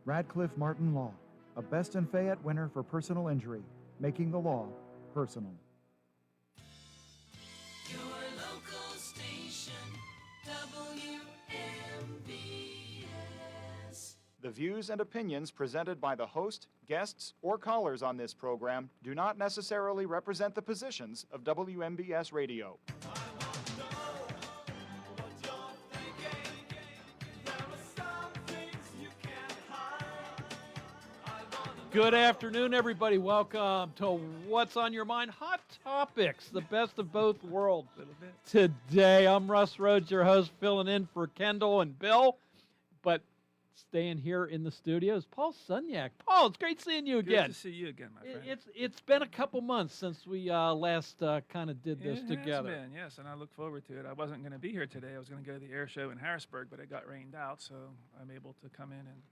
Radcliffe Martin Law, a Best in Fayette winner for personal injury, making the law personal. Your local station, WMBS. The views and opinions presented by the host, guests, or callers on this program do not necessarily represent the positions of WMBS Radio. Good afternoon, everybody. Welcome to What's on Your Mind? Hot Topics, the best of both worlds. Today, I'm Russ Rhodes, your host, filling in for Kendall and Bill. But staying here in the studio is Paul Sunyak. Paul, it's great seeing you again. Good to see you again, my friend. It's been a couple months since we last kind of did this together. It has been, yes, and I look forward to it. I wasn't going to be here today. I was going to go to the air show in Harrisburg, but it got rained out, so I'm able to come in and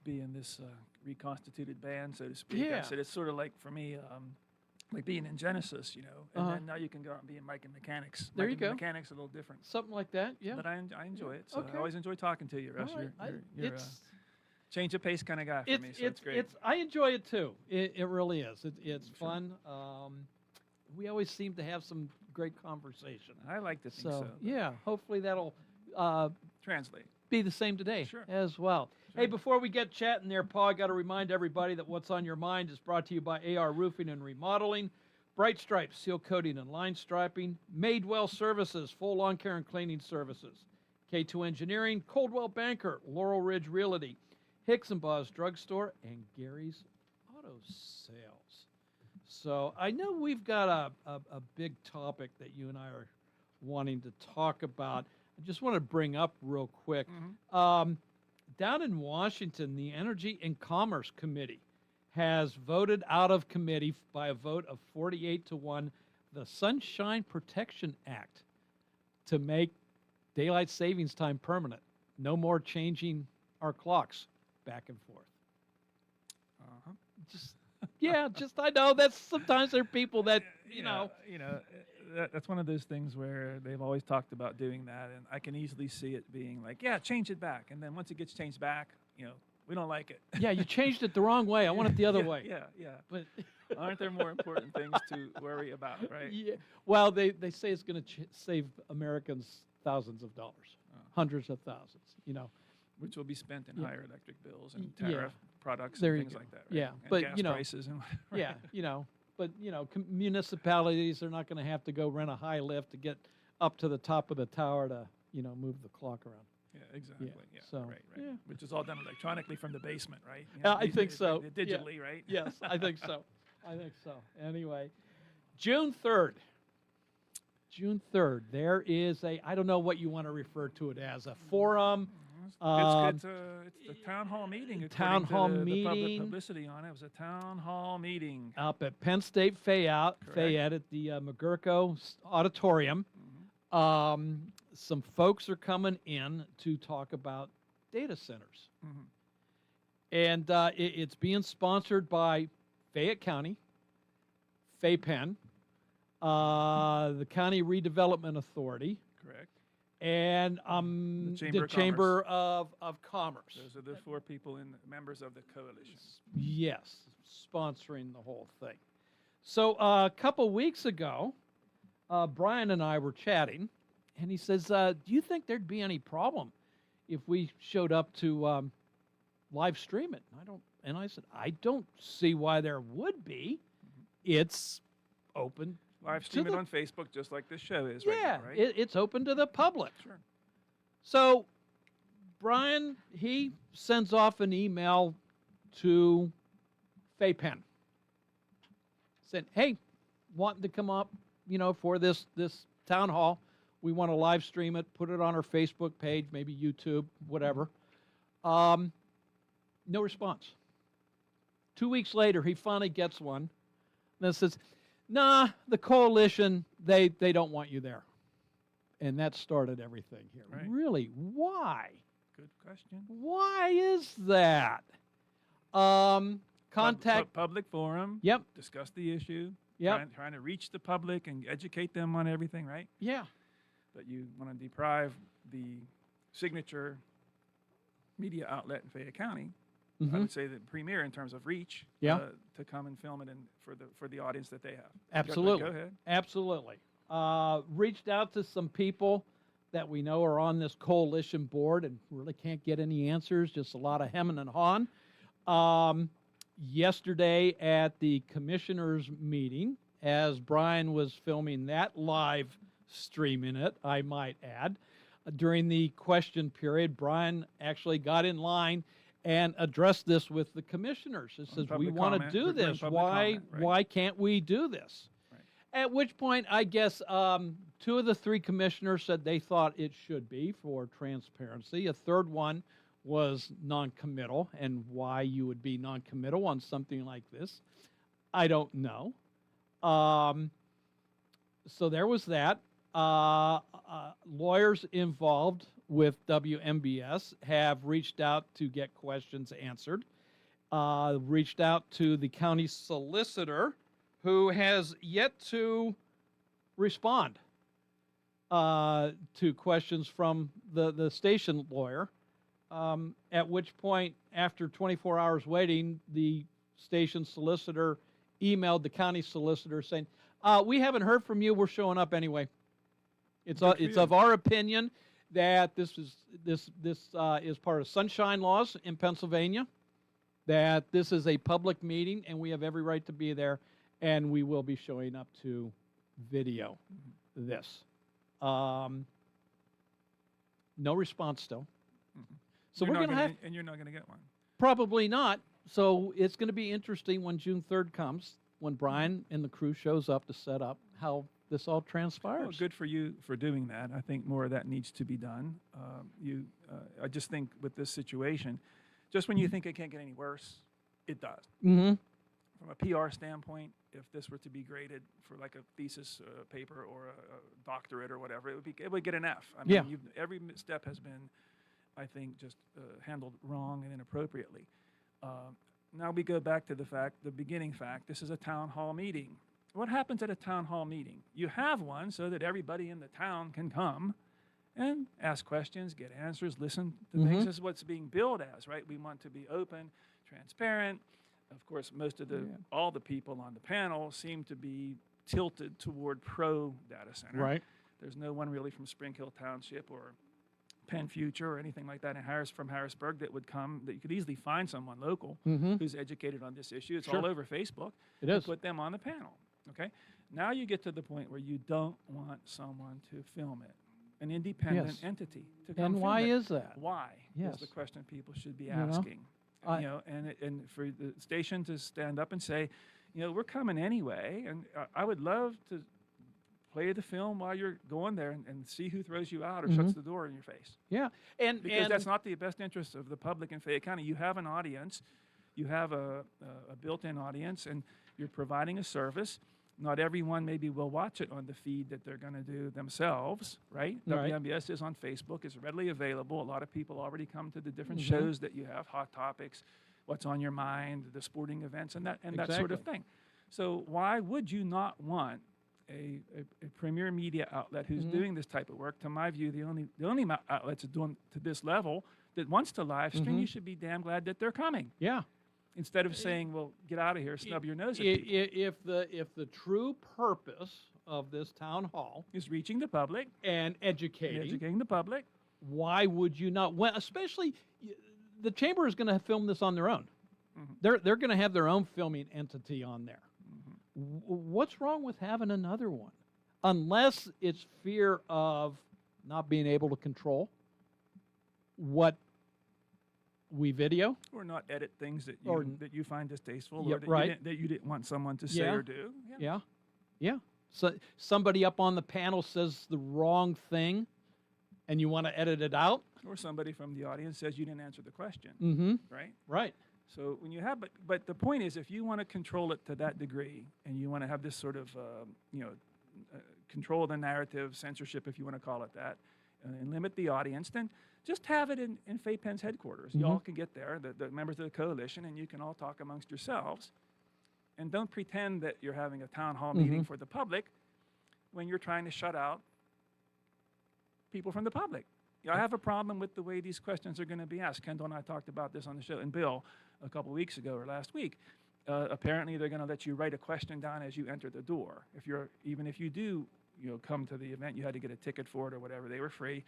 be in this reconstituted band, so to speak. Yeah. I said it's sort of like, for me, like being in Genesis, you know, and then now you can go out and be in Mike and Mechanics. There Mike you go. and Mechanics a little different. Something like that, yeah. But I enjoy it. So Okay. I always enjoy talking to you, Russ. All right. You're a change of pace kind of guy for me, so it's great. I enjoy it too. It really is. It's fun. We always seem to have some great conversation. I like to think so. Yeah, hopefully that'll Translate. be the same today Sure. as well. Hey, before we get chatting there, Paul, I got to remind everybody that What's on Your Mind is brought to you by AR Roofing and Remodeling, Bright Stripes, seal coating and line striping, Madewell Services, full lawn care and cleaning services, K2 Engineering, Coldwell Banker, Laurel Ridge Realty, Hicks and Baugh's Drugstore, and Gary's Auto Sales. So I know we've got a big topic that you and I are wanting to talk about. I just want to bring up real quick. Down in Washington, the Energy and Commerce Committee has voted out of committee by a vote of 48-1 the Sunshine Protection Act to make daylight savings time permanent. No more changing our clocks back and forth. I know that's sometimes there are people that, you know. That's one of those things where they've always talked about doing that, and I can easily see it being like, yeah, change it back, and then once it gets changed back, we don't like it. Yeah, you changed it the wrong way. I want it the other way. Yeah. But aren't there more important things to worry about, right? Yeah. Well, they say it's going to save Americans thousands of dollars, hundreds of thousands, Which will be spent in higher electric bills and Yeah. tariff products There and you things go. like that, right? Yeah, And but, gas prices and right? Yeah, but, municipalities are not going to have to go rent a high lift to get up to the top of the tower to, move the clock around. Yeah, exactly. Yeah, so, right. yeah. Which is all done electronically from the basement, right? I think so. Digitally, right? Yes, I think so. Anyway, June 3rd. June 3rd, there is I don't know what you want to refer to it as, a forum. It's the town hall meeting. Town hall the meeting. public publicity on it. It was a town hall meeting. Up at Penn State Fayette at the McGurko Auditorium. Some folks are coming in to talk about data centers. And it's being sponsored by Fayette County, FayPenn, the County Redevelopment Authority, Correct. and the Chamber of Commerce. Those are the four people members of the coalition. Yes, sponsoring the whole thing. So a couple weeks ago, Brian and I were chatting, and he says, do you think there'd be any problem if we showed up to live stream it? And I said, I don't see why there would be. It's open. Live stream it on Facebook, just like this show is Yeah, right now, right? it's open to the public. Sure. So Brian, he sends off an email to FayPenn. Said, hey, wanting to come up, for this town hall. We want to live stream it, put it on our Facebook page, maybe YouTube, whatever. No response. 2 weeks later, he finally gets one. And it says, nah, the coalition, they don't want you there. And that started everything here. Right. Really? Why? Good question. Why is that? Contact. Public forum. Yep. Discuss the issue. Yep. Trying to reach the public and educate them on everything, right? Yeah. But you want to deprive the signature media outlet in Fayette County I would say the premier in terms of reach. Yeah. To come and film it and for the audience that they have. Absolutely. Go ahead. Absolutely. Reached out to some people that we know are on this coalition board and really can't get any answers, just a lot of hemming and hawing. Yesterday at the commissioners meeting, as Brian was filming that live streaming it, I might add, during the question period, Brian actually got in line and addressed this with the commissioners. It says, we public want to comment. do We're doing this. public Why, comment, right. why can't we do this? Right. At which point, I guess 2 of the 3 commissioners said they thought it should be for transparency. A third one was non-committal, and why you would be non-committal on something like this, I don't know. So there was that. Lawyers involved with WMBS have reached out to get questions answered. Reached out to the county solicitor, who has yet to respond to questions from the station lawyer. At which point, after 24 hours waiting, the station solicitor emailed the county solicitor saying, we haven't heard from you. We're showing up anyway. It's of our opinion that this is part of sunshine laws in Pennsylvania, that this is a public meeting and we have every right to be there, and we will be showing up to video this. No response still. So we're going to have... And you're not going to get one. Probably not. So it's going to be interesting when June 3rd comes, when Brian and the crew shows up to set up, how this all transpires. Well, good for you for doing that. I think more of that needs to be done. I just think with this situation, just when you think it can't get any worse, it does. Mm-hmm. From a PR standpoint, if this were to be graded for like a thesis paper or a doctorate or whatever, it would get an F. I mean, Yeah. Every step has been, I think, just handled wrong and inappropriately. Now we go back to the beginning fact. This is a town hall meeting. What happens at a town hall meeting? You have one so that everybody in the town can come and ask questions, get answers, listen to things. This is what's being billed as, right? We want to be open, transparent. Of course, most of all the people on the panel seem to be tilted toward pro data center. Right. There's no one really from Spring Hill Township or Penn Future or anything like that from Harrisburg that would come, that you could easily find someone local who's educated on this issue. It's all over Facebook. It is. Put them on the panel, okay? Now you get to the point where you don't want someone to film it, an independent entity to come And film why it. is that? Why Yes. is the question people should be You know, asking. And for the station to stand up and say, we're coming anyway, and I would love to play the film while you're going there and see who throws you out or shuts the door in your face. Yeah. Because that's not the best interest of the public in Fayette County. You have an audience, you have a built-in audience, and you're providing a service. Not everyone maybe will watch it on the feed that they're going to do themselves, right? Right. WMBS is on Facebook. It's readily available. A lot of people already come to the different shows that you have, Hot Topics, What's on Your Mind, the sporting events, and that sort of thing. So why would you not want a premier media outlet who's doing this type of work? To my view, the only outlets that doing to this level that wants to live stream, you should be damn glad that they're coming. Yeah. Instead of saying, well, get out of here, snub your nose at people. If the true purpose of this town hall Is reaching the public, and educating, the public. why would you not? Especially, the chamber is going to film this on their own. They're going to have their own filming entity on there. What's wrong with having another one? Unless it's fear of not being able to control what we video. Or not edit things that Or- you find distasteful, Yeah, or that, right. you didn't want someone to say or do. Yeah. So somebody up on the panel says the wrong thing, and you want to edit it out. Or somebody from the audience says you didn't answer the question, Mm-hmm. right? Right. So when you have, but the point is, if you want to control it to that degree, and you want to have this sort of, control of the narrative, censorship, if you want to call it that, and limit the audience, then just have it in Fay Penn's headquarters. Y'all can get there, the members of the coalition, and you can all talk amongst yourselves. And don't pretend that you're having a town hall meeting for the public when you're trying to shut out people from the public. I have a problem with the way these questions are going to be asked. Kendall and I talked about this on the show, and Bill a couple weeks ago or last week. Apparently, they're going to let you write a question down as you enter the door. Even if you do, come to the event, you had to get a ticket for it or whatever. They were free.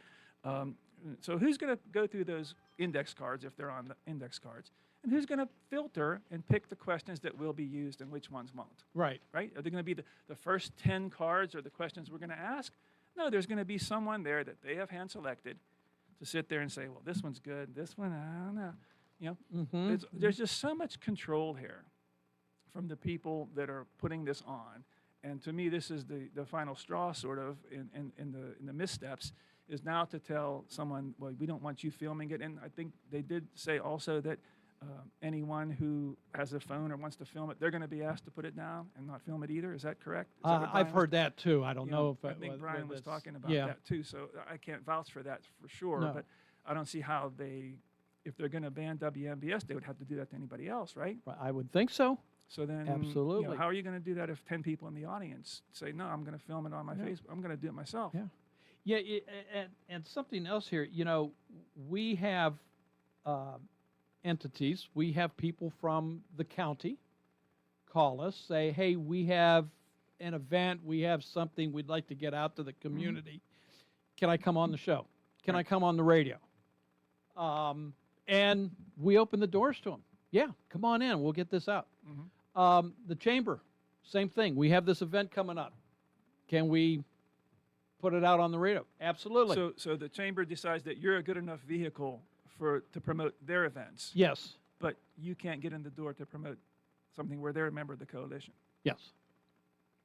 So who's going to go through those index cards if they're on the index cards? And who's going to filter and pick the questions that will be used and which ones won't? Right. Right? Are they going to be the first 10 cards or the questions we're going to ask? No, there's going to be someone there that they have hand selected to sit there and say, well, this one's good, this one, I don't know. There's just so much control here from the people that are putting this on. And to me, this is the final straw, sort of, in the missteps, is now to tell someone, well, we don't want you filming it. And I think they did say also that anyone who has a phone or wants to film it, they're going to be asked to put it down and not film it either. Is that correct? Is that what I've Brian heard that too. I don't know if I think Brian was talking about yeah. that too. So I can't vouch for that for sure. No. But I don't see how if they're going to ban WMBS, they would have to do that to anybody else, right? I would think so. So then, Absolutely. how are you going to do that if 10 people in the audience say, no, I'm going to film it on my Facebook. I'm going to do it myself. Yeah. Yeah, and something else here, we have entities, we have people from the county call us, say, hey, we have an event, we have something we'd like to get out to the community. Can I come on the show? Can I come on the radio? And we open the doors to them. Yeah, come on in, we'll get this out. The chamber, same thing. We have this event coming up. Can we put it out on the radio? Absolutely. So the chamber decides that you're a good enough vehicle to promote their events. Yes. But you can't get in the door to promote something where they're a member of the coalition. Yes.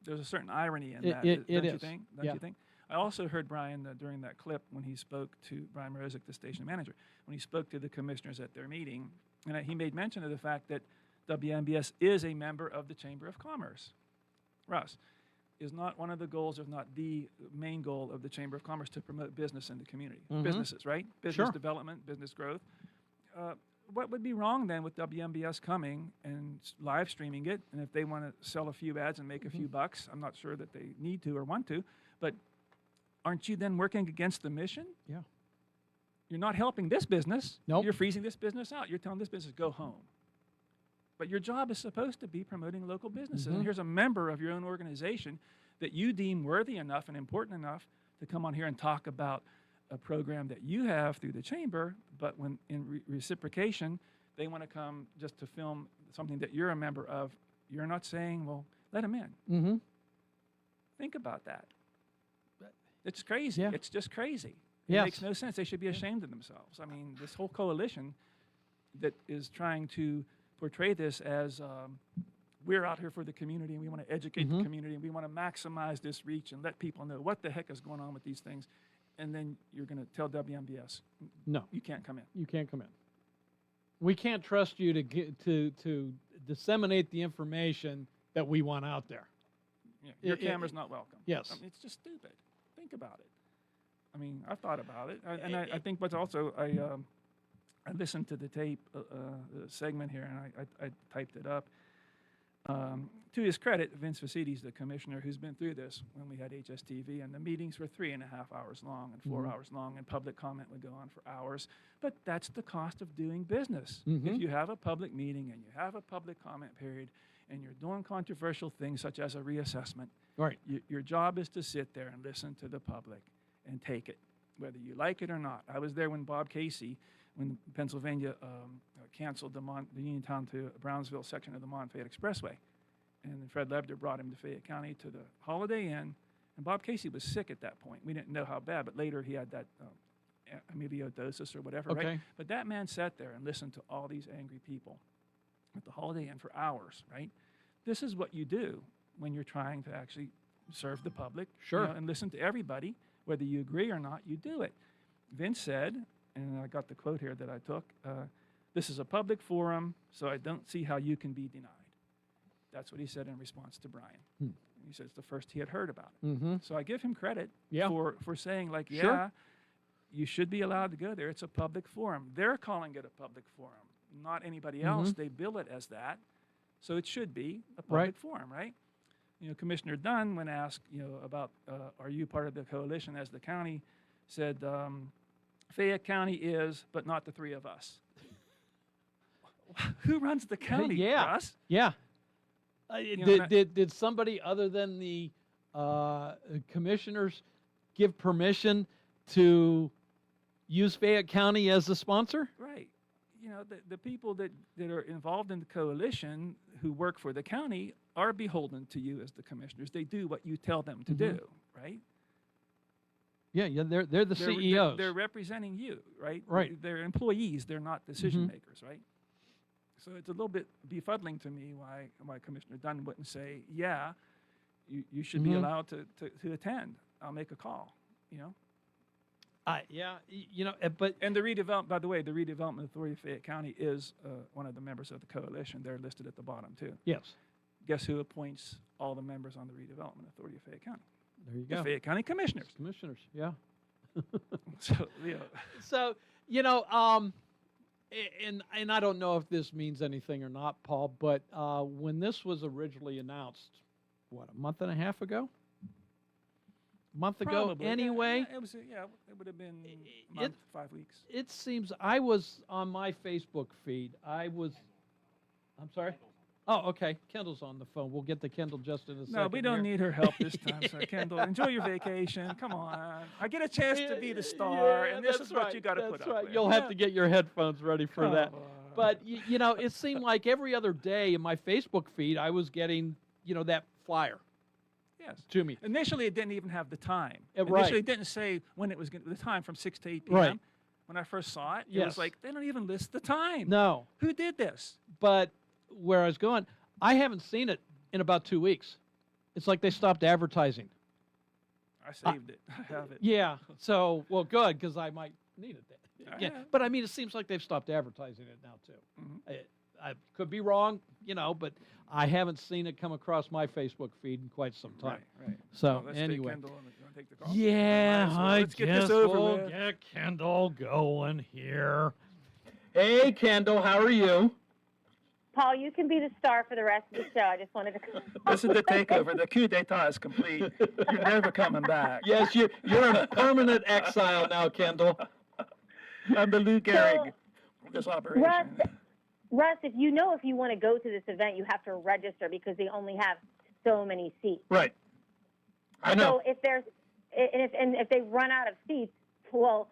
There's a certain irony in that, It don't you is. think? Yeah. Don't you think? I also heard Brian during that clip when he spoke to Brian Mrozek, the station manager, when he spoke to the commissioners at their meeting, and he made mention of the fact that WMBS is a member of the Chamber of Commerce. Russ, is not one of the goals, if not the main goal of the Chamber of Commerce to promote business in the community? Businesses, right? Business development, business growth. What would be wrong then with WMBS coming and live streaming it? And if they want to sell a few ads and make a few bucks, I'm not sure that they need to or want to, but aren't you then working against the mission? Yeah. You're not helping this business. Nope. You're freezing this business out. You're telling this business, go home. But your job is supposed to be promoting local businesses. And here's a member of your own organization that you deem worthy enough and important enough to come on here and talk about a program that you have through the chamber, but when in reciprocation, they want to come just to film something that you're a member of, you're not saying, well, let them in. Think about that. It's crazy. Yeah. It's just crazy. It Yes. makes no sense. They should be ashamed of themselves. I mean, this whole coalition that is trying to portray this as we're out here for the community and we want to educate the community and we want to maximize this reach and let people know what the heck is going on with these things. And then you're going to tell WMBS, No, you can't come in. you can't come in. We can't trust you to disseminate the information that we want out there. Yeah, your It- camera's not welcome. Yes. I mean, it's just stupid. Think about it. I mean, I've thought about it. I think what's also, I listened to the tape the segment here, and I typed it up. To his credit, Vince Vicides, the commissioner, who's been through this when we had HSTV, and the meetings were 3.5 hours long and 4 hours long, and public comment would go on for hours. But that's the cost of doing business. If you have a public meeting and you have a public comment period, and you're doing controversial things such as a reassessment, Right. your job is to sit there and listen to the public and take it, whether you like it or not. I was there when Bob Casey, when Pennsylvania canceled the Uniontown to Brownsville section of the Mont-Fayette Expressway. And Fred Lebder brought him to Fayette County to the Holiday Inn. And Bob Casey was sick at that point. We didn't know how bad, but later he had that amyloidosis or whatever, right? Okay. But that man sat there and listened to all these angry people at the Holiday Inn for hours, right? This is what you do when you're trying to actually serve the public, Sure. and listen to everybody, whether you agree or not, you do it. Vince said, and I got the quote here that I took, this is a public forum, so I don't see how you can be denied. That's what he said in response to Brian. He said it's the first he had heard about it. So I give him credit Yeah. for saying, like, yeah, Sure. you should be allowed to go there. It's a public forum. They're calling it a public forum, not anybody else. They bill it as that. So it should be a public Right. forum, right? Commissioner Dunn, when asked, about are you part of the coalition as the county, said, Fayette County is, but not the three of us. Who runs the county, Yeah. Russ? Yeah. know, Did somebody other than the commissioners give permission to use Fayette County as a sponsor? Right. The people that are involved in the coalition who work for the county are beholden to you as the commissioners. They do what you tell them to do, right? Yeah, they're the They're- CEOs. They're representing you, right? Right. They're employees. They're not decision makers, right? So it's a little bit befuddling to me why Commissioner Dunn wouldn't say, yeah, you should be allowed to attend. I'll make a call, Yeah, but And the redevelopment, by the way, the Redevelopment Authority of Fayette County is one of the members of the coalition. They're listed at the bottom, too. yes, Guess who appoints all the members on the Redevelopment Authority of Fayette County? there you The go. Fayette County Commissioners. Commissioners, yeah. So, So, and I don't know if this means anything or not, Paul, but when this was originally announced, what, a month and a half ago? A month ago, probably. anyway. It would have been a month, 5 weeks. It seems I was on my Facebook feed. I'm sorry? Oh, okay. Kendall's on the phone. We'll get to Kendall just in a second. No, we don't here. need her help this time, so Kendall, enjoy your vacation. Come on. I get a chance to be the star, Yeah, and this that's is what right, you got to put that's up right. with. You'll have to get your headphones ready for Come that. on. But, it seemed like every other day in my Facebook feed, I was getting, that flyer Yes. to me. Initially, it didn't even have the time. Right. Initially, it didn't say when it was the time from 6 to 8 p.m. Right. When I first saw it, it Yes. was like, they don't even list the time. No. Who did this? But where I was going, I haven't seen it in about 2 weeks. It's like they stopped advertising. I saved it. I have it. Yeah. So, well, good, because I might need it. I Yeah. have. But I mean, it seems like they've stopped advertising it now too. Mhm. I could be wrong, but I haven't seen it come across my Facebook feed in quite some time. Right. So let's anyway, take Kendall and you wanna take the call? yeah, Might as well. I Let's get guess this over we'll with. get Kendall going here. Hey, Kendall, how are you? Paul, you can be the star for the rest of the show. I just wanted to. This is the takeover. The coup d'etat is complete. You're never coming back. Yes, you're in permanent exile now, Kendall. I'm the Lou Gehrig of this operation. Russ, if you want to go to this event, you have to register because they only have so many seats. Right. I know. So if they run out of seats, well,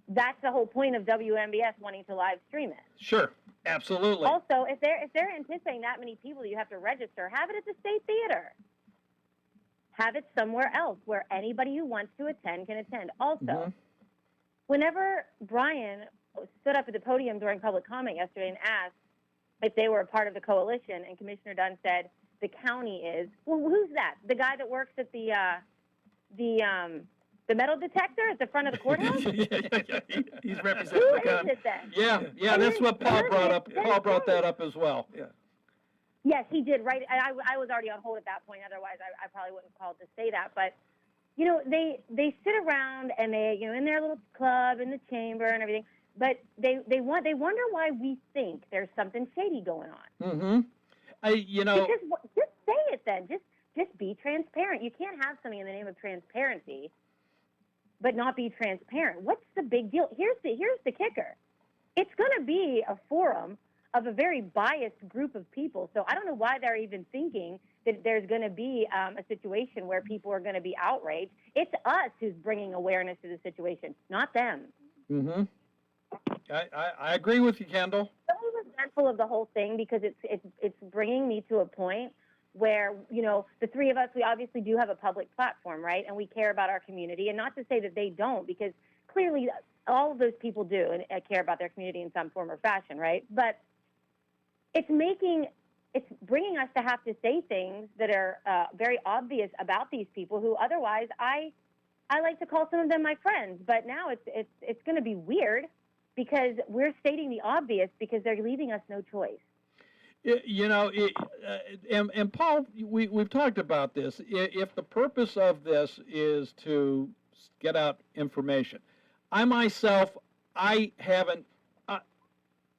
that's the whole point of WMBS wanting to live stream it. Sure. Absolutely. Also, if they're anticipating that many people, you have to register. Have it at the State Theater. Have it somewhere else where anybody who wants to attend can attend. Also, whenever Brian stood up at the podium during public comment yesterday and asked if they were a part of the coalition, and Commissioner Dunn said the county is, well, who's that? The guy that works at the metal detector at the front of the courthouse? He's representing Who the is county. it then? Yeah, that's what Paul brought up. Paul brought that up as well. Yeah. Yes, he did. Right. I was already on hold at that point. Otherwise, I probably wouldn't have called to say that. But, they sit around and they, in their little club in the chamber and everything. But they wonder why we think there's something shady going on. Mm-hmm. Because just say it then. Just be transparent. You can't have something in the name of transparency, but not be transparent. What's the big deal? Here's the kicker. It's going to be a forum of a very biased group of people. So I don't know why they're even thinking that there's going to be a situation where people are going to be outraged. It's us who's bringing awareness to the situation, not them. Mm-hmm. I agree with you, Kendall. I'm resentful of the whole thing because it's bringing me to a point where, the three of us, we obviously do have a public platform, right? And we care about our community. And not to say that they don't, because clearly all of those people do and care about their community in some form or fashion, right? But it's bringing us to have to say things that are very obvious about these people who otherwise I like to call some of them my friends. But now it's going to be weird because we're stating the obvious because they're leaving us no choice. And Paul, we've talked about this. If the purpose of this is to get out information, I myself, I haven't,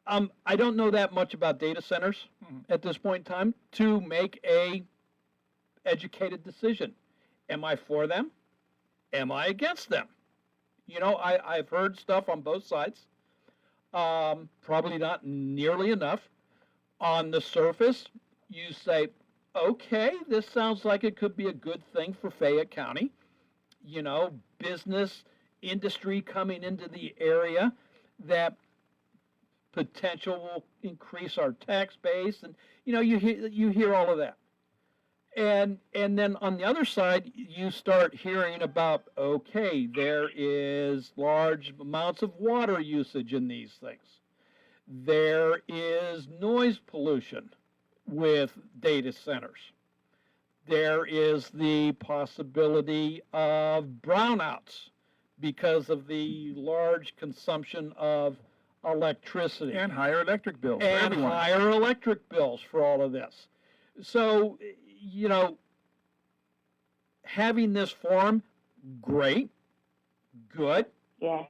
I don't know that much about data centers at this point in time to make a educated decision. Am I for them? Am I against them? I've heard stuff on both sides. Probably not nearly enough. On the surface, you say, okay, this sounds like it could be a good thing for Fayette County. Business, industry coming into the area, that potential will increase our tax base, and you hear all of that. And then on the other side, you start hearing about, okay, there is large amounts of water usage in these things. There is noise pollution with data centers. There is the possibility of brownouts because of the large consumption of electricity. And higher electric bills for And everyone. higher electric bills for all of this. So, having this forum, great, good. Yeah.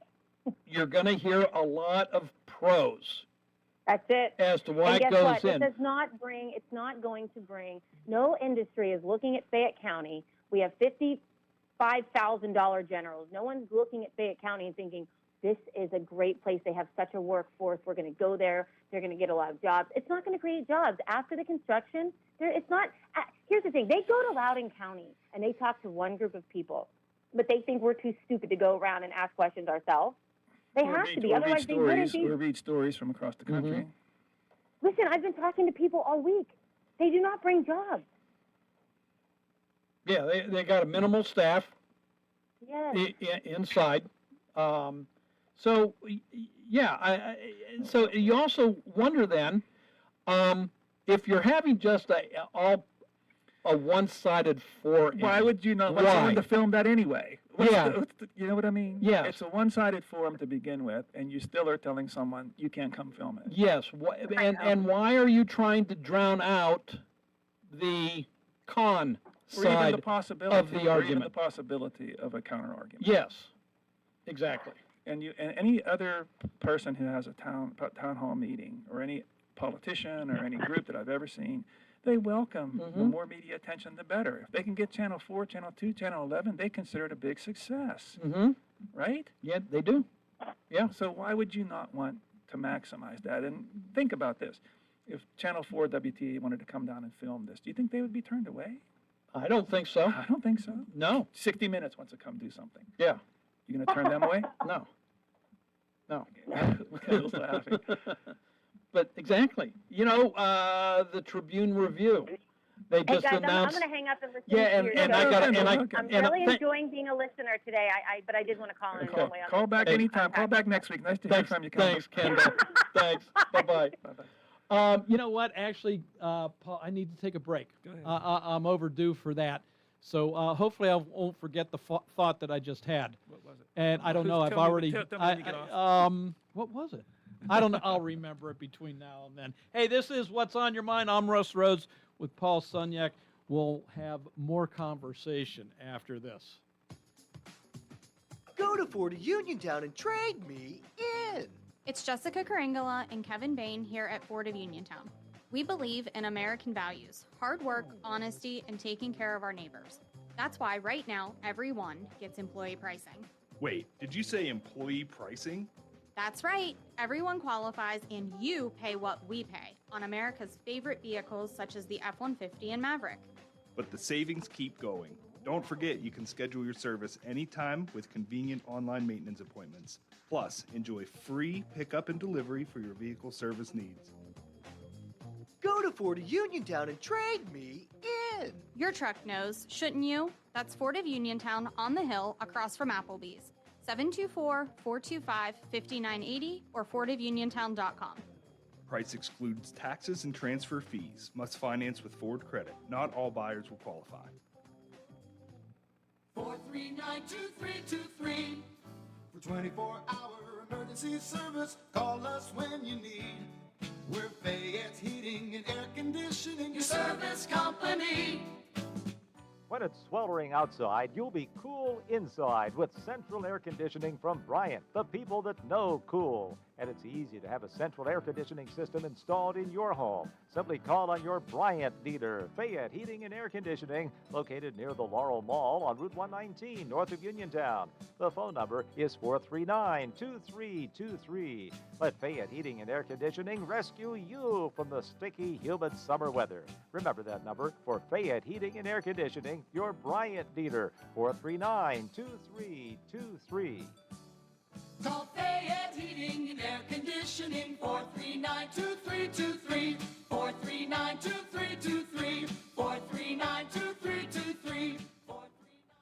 You're going to hear a lot of pros That's it. as to why And it guess goes what? in. It's not going to bring, no industry is looking at Fayette County. We have $55,000 generals. No one's looking at Fayette County and thinking, this is a great place. They have such a workforce. We're going to go there. They're going to get a lot of jobs. It's not going to create jobs. After the construction, it's not. Here's the thing. They go to Loudoun County and they talk to one group of people, but they think we're too stupid to go around and ask questions ourselves. They have to be. Otherwise, they wouldn't be. Or read stories from across the country. Listen, I've been talking to people all week. They do not bring jobs. Yeah, they got a minimal staff Yes. inside. So, yeah, so you also wonder then, if you're having just a one-sided forum. Why would you not want someone to film that anyway? You know what I mean? Yes. It's a one-sided forum to begin with, and you still are telling someone you can't come film it. Yes, and why are you trying to drown out the con Or even side the possibility, of the or even the argument? possibility of a counter-argument. Yes, exactly. And any other person who has a town hall meeting, or any politician or any group that I've ever seen, they welcome the more media attention, the better. If they can get Channel 4, Channel 2, Channel 11, they consider it a big success, right? Yeah, they do. Yeah. So why would you not want to maximize that? And think about this. If Channel 4 WTA wanted to come down and film this, do you think they would be turned away? I don't think so. I don't think so. No. 60 Minutes wants to come do something. Yeah. You going to turn them away? No. No. Kyle's laughing. But exactly. The Tribune Review. They Hey just guys, I'm announced. going to hang up and listen Yeah, to your and show. I got Okay. I'm and really thank- enjoying being a listener today. But I did want to call in Okay. one way on Call this. back Hey. anytime. Call back next week. Nice to hear Thanks, from you, Kendall. thanks, Kendall. Thanks. Bye-bye. Bye-bye. You know what? Actually, Paul, I need to take a break. Go ahead. I'm overdue for that. So hopefully I won't forget the thought that I just had. What was it? And I don't know. I've Tell me- already. tell me when you get off. What was it? I don't know. I'll remember it between now and then. Hey, this is What's on Your Mind. I'm Russ Rhodes with Paul Sunyak. We'll have more conversation after this. Go to Ford of Uniontown and trade me in. It's Jessica Karingala and Kevin Bain here at Ford of Uniontown. We believe in American values, hard work, honesty, and taking care of our neighbors. That's why right now, everyone gets employee pricing. Wait, did you say employee pricing? That's right. Everyone qualifies and you pay what we pay on America's favorite vehicles such as the F-150 and Maverick. But the savings keep going. Don't forget you can schedule your service anytime with convenient online maintenance appointments. Plus, enjoy free pickup and delivery for your vehicle service needs. Go to Ford of Uniontown and trade me in. Your truck knows, shouldn't you? That's Ford of Uniontown on the hill across from Applebee's. 724-425-5980 or FordofUniontown.com. Price excludes taxes and transfer fees. Must finance with Ford credit. Not all buyers will qualify. 439-2323. For 24-hour emergency service, call us when you need. We're Fayette's Heating and Air Conditioning, your service company. When it's sweltering outside, you'll be cool inside with central air conditioning from Bryant, the people that know cool. And it's easy to have a central air conditioning system installed in your home. Simply call on your Bryant dealer, Fayette Heating and Air Conditioning, located near the Laurel Mall on Route 119, north of Uniontown. The phone number is 439-2323. Let Fayette Heating and Air Conditioning rescue you from the sticky, humid summer weather. Remember that number for Fayette Heating and Air Conditioning, your Bryant dealer, 439-2323. Call Fayette Heating and Air Conditioning, 439-2323, 439-2323, 439-2323.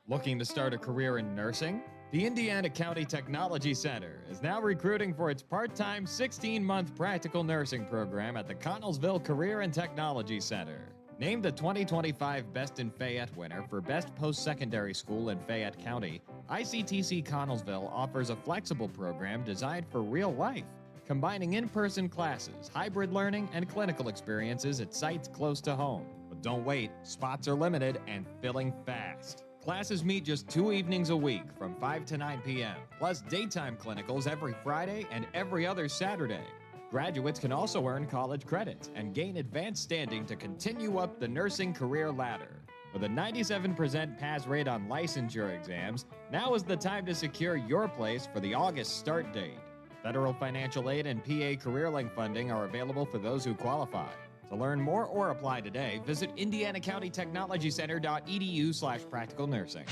Looking to start a career in nursing? The Indiana County Technology Center is now recruiting for its part-time 16-month practical nursing program at the Connellsville Career and Technology Center. Named the 2025 Best in Fayette winner for Best Post-Secondary School in Fayette County, ICTC Connellsville offers a flexible program designed for real life, combining in-person classes, hybrid learning, and clinical experiences at sites close to home. But don't wait, spots are limited and filling fast. Classes meet just 2 evenings a week from 5 to 9 p.m., plus daytime clinicals every Friday and every other Saturday. Graduates can also earn college credits and gain advanced standing to continue up the nursing career ladder. With a 97% pass rate on licensure exams, now is the time to secure your place for the August start date. Federal financial aid and PA CareerLink funding are available for those who qualify. To learn more or apply today, visit indianacountytechnologycenter.edu/practical nursing.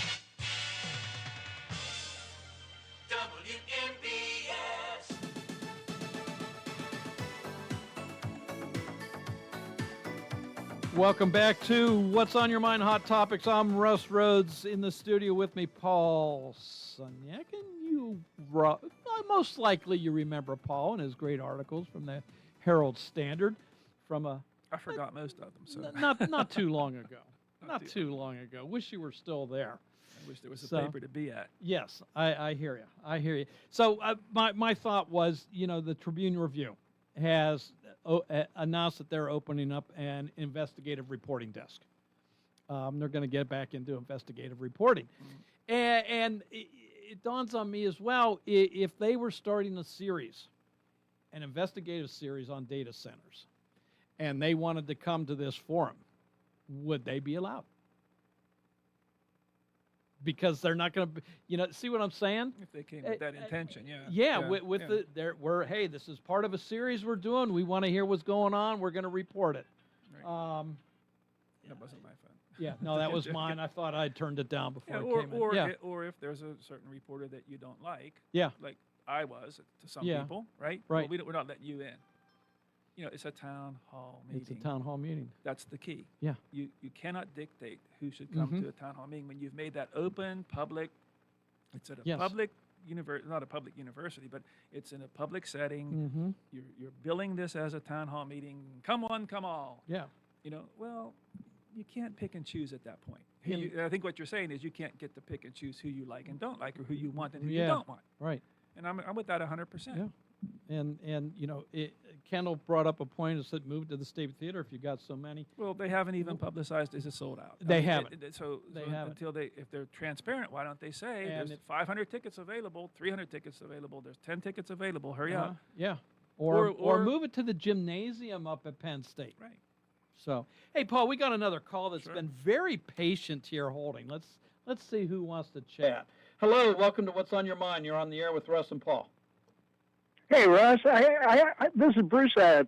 Welcome back to What's on Your Mind Hot Topics. I'm Russ Rhodes. In the studio with me, Paul Sunyak. And most likely you remember Paul and his great articles from the Herald Standard from I forgot most of them. So not too long ago. Not too long ago. Wish you were still there. I wish there was a paper to be at. Yes, I hear you. I hear you. So my thought was, the Tribune Review has announced that they're opening up an investigative reporting desk. They're going to get back into investigative reporting. And it dawns on me as well, if they were starting an investigative series on data centers, and they wanted to come to this forum, would they be allowed? Because they're not going to, see what I'm saying? If they came with that intention, yeah. Yeah, hey, this is part of a series we're doing. We want to hear what's going on. We're going to report it. Right. That wasn't my fun. Yeah, no, that was mine. I thought I'd turned it down before it came in. Or if there's a certain reporter that you don't like, yeah, like I was to some people, right? Right. Well, we're not letting you in. It's a town hall meeting. It's a town hall meeting. That's the key. Yeah. You cannot dictate who should come to a town hall meeting when you've made that open, public. It's at a public not a public university, but it's in a public setting. You're billing this as a town hall meeting. Come one, come all. Yeah. Well, you can't pick and choose at that point. I think what you're saying is you can't get to pick and choose who you like and don't like, or who you want and who you don't want. Right. And I'm with that 100%. Yeah. And Kendall brought up a point and said move to the State Theater if you got so many. Well, they haven't even publicized is it sold out. They haven't. Haven't. If they're transparent, why don't they say And there's 500 tickets available, 300 tickets available, there's 10 tickets available, hurry up. Yeah. Or move it to the gymnasium up at Penn State. Right. So, hey, Paul, we got another call that's been very patient here holding. Let's see who wants to chat. Hello, welcome to What's on Your Mind. You're on the air with Russ and Paul. Hey, Russ. This is Bruce at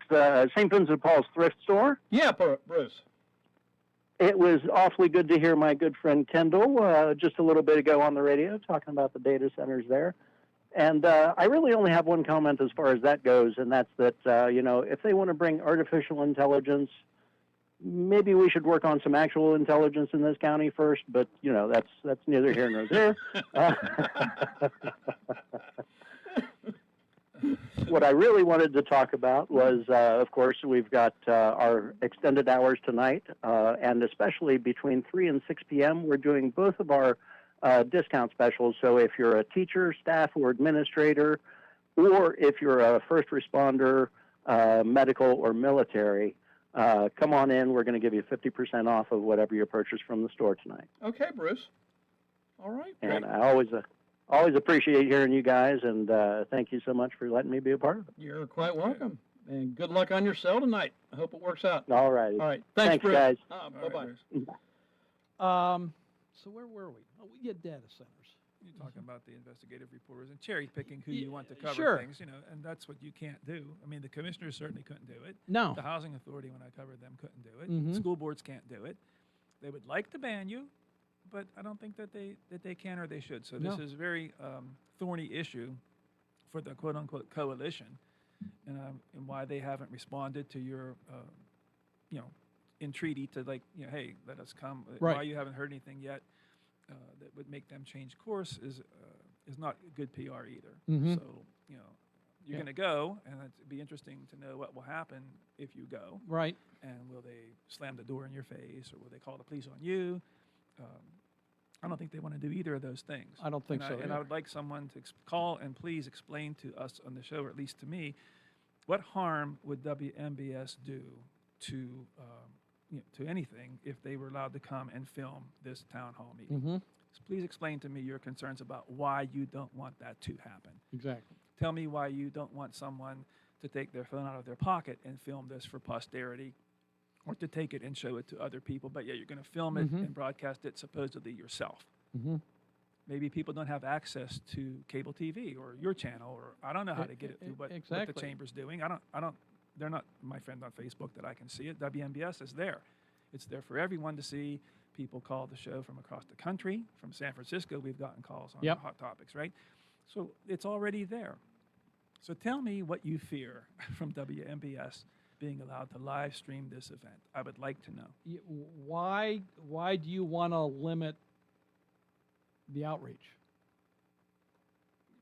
St. Vincent Paul's thrift store. Yeah, Bruce. It was awfully good to hear my good friend Kendall just a little bit ago on the radio talking about the data centers there. And I really only have one comment as far as that goes, and that's that, if they want to bring artificial intelligence, maybe we should work on some actual intelligence in this county first, but, that's neither here nor there. What I really wanted to talk about was, of course, we've got our extended hours tonight, and especially between 3 and 6 p.m., we're doing both of our discount specials. So if you're a teacher, staff, or administrator, or if you're a first responder, medical, or military, come on in. We're going to give you 50% off of whatever you purchase from the store tonight. Okay, Bruce. All right. And great. I always Always appreciate hearing you guys, and thank you so much for letting me be a part of it. You're quite welcome. And good luck on your sale tonight. I hope it works out. All righty. All right. Thanks, Bruce. guys. Bye-bye. So where were we? Oh, we get data centers. You're talking about the investigative reporters and cherry picking who you want to cover Sure. things, and that's what you can't do. I mean, the commissioners certainly couldn't do it. No. The housing authority, when I covered them, couldn't do it. Mhm. School boards can't do it. They would like to ban you, but I don't think that they can or they should. So this No. is a very thorny issue for the quote unquote coalition, and why they haven't responded to your, entreaty to hey, let us come. Right. Why you haven't heard anything yet that would make them change course is not good PR either. Mhm. So you're going to go, and it'd be interesting to know what will happen if you go. Right. And will they slam the door in your face, or will they call the police on you? I don't think they want to do either of those things. I don't think and so and either. I would like someone to call and please explain to us on the show, or at least to me, what harm would WMBS do to to anything if they were allowed to come and film this town hall meeting? Mm-hmm. So please explain to me your concerns about why you don't want that to happen. Exactly. Tell me why you don't want someone to take their phone out of their pocket and film this for posterity, or to take it and show it to other people, but you're going to film it Mhm. and broadcast it supposedly yourself. Mm-hmm. Maybe people don't have access to cable TV or your channel, or I don't know how to get it through what the Exactly. chamber's doing. I don't, they're not my friend on Facebook that I can see it. WMBS is there. It's there for everyone to see. People call the show from across the country. From San Francisco, we've gotten calls on Yep. Hot Topics, right? So it's already there. So tell me what you fear from WMBS being allowed to live stream this event. I would like to know. Why do you want to limit the outreach?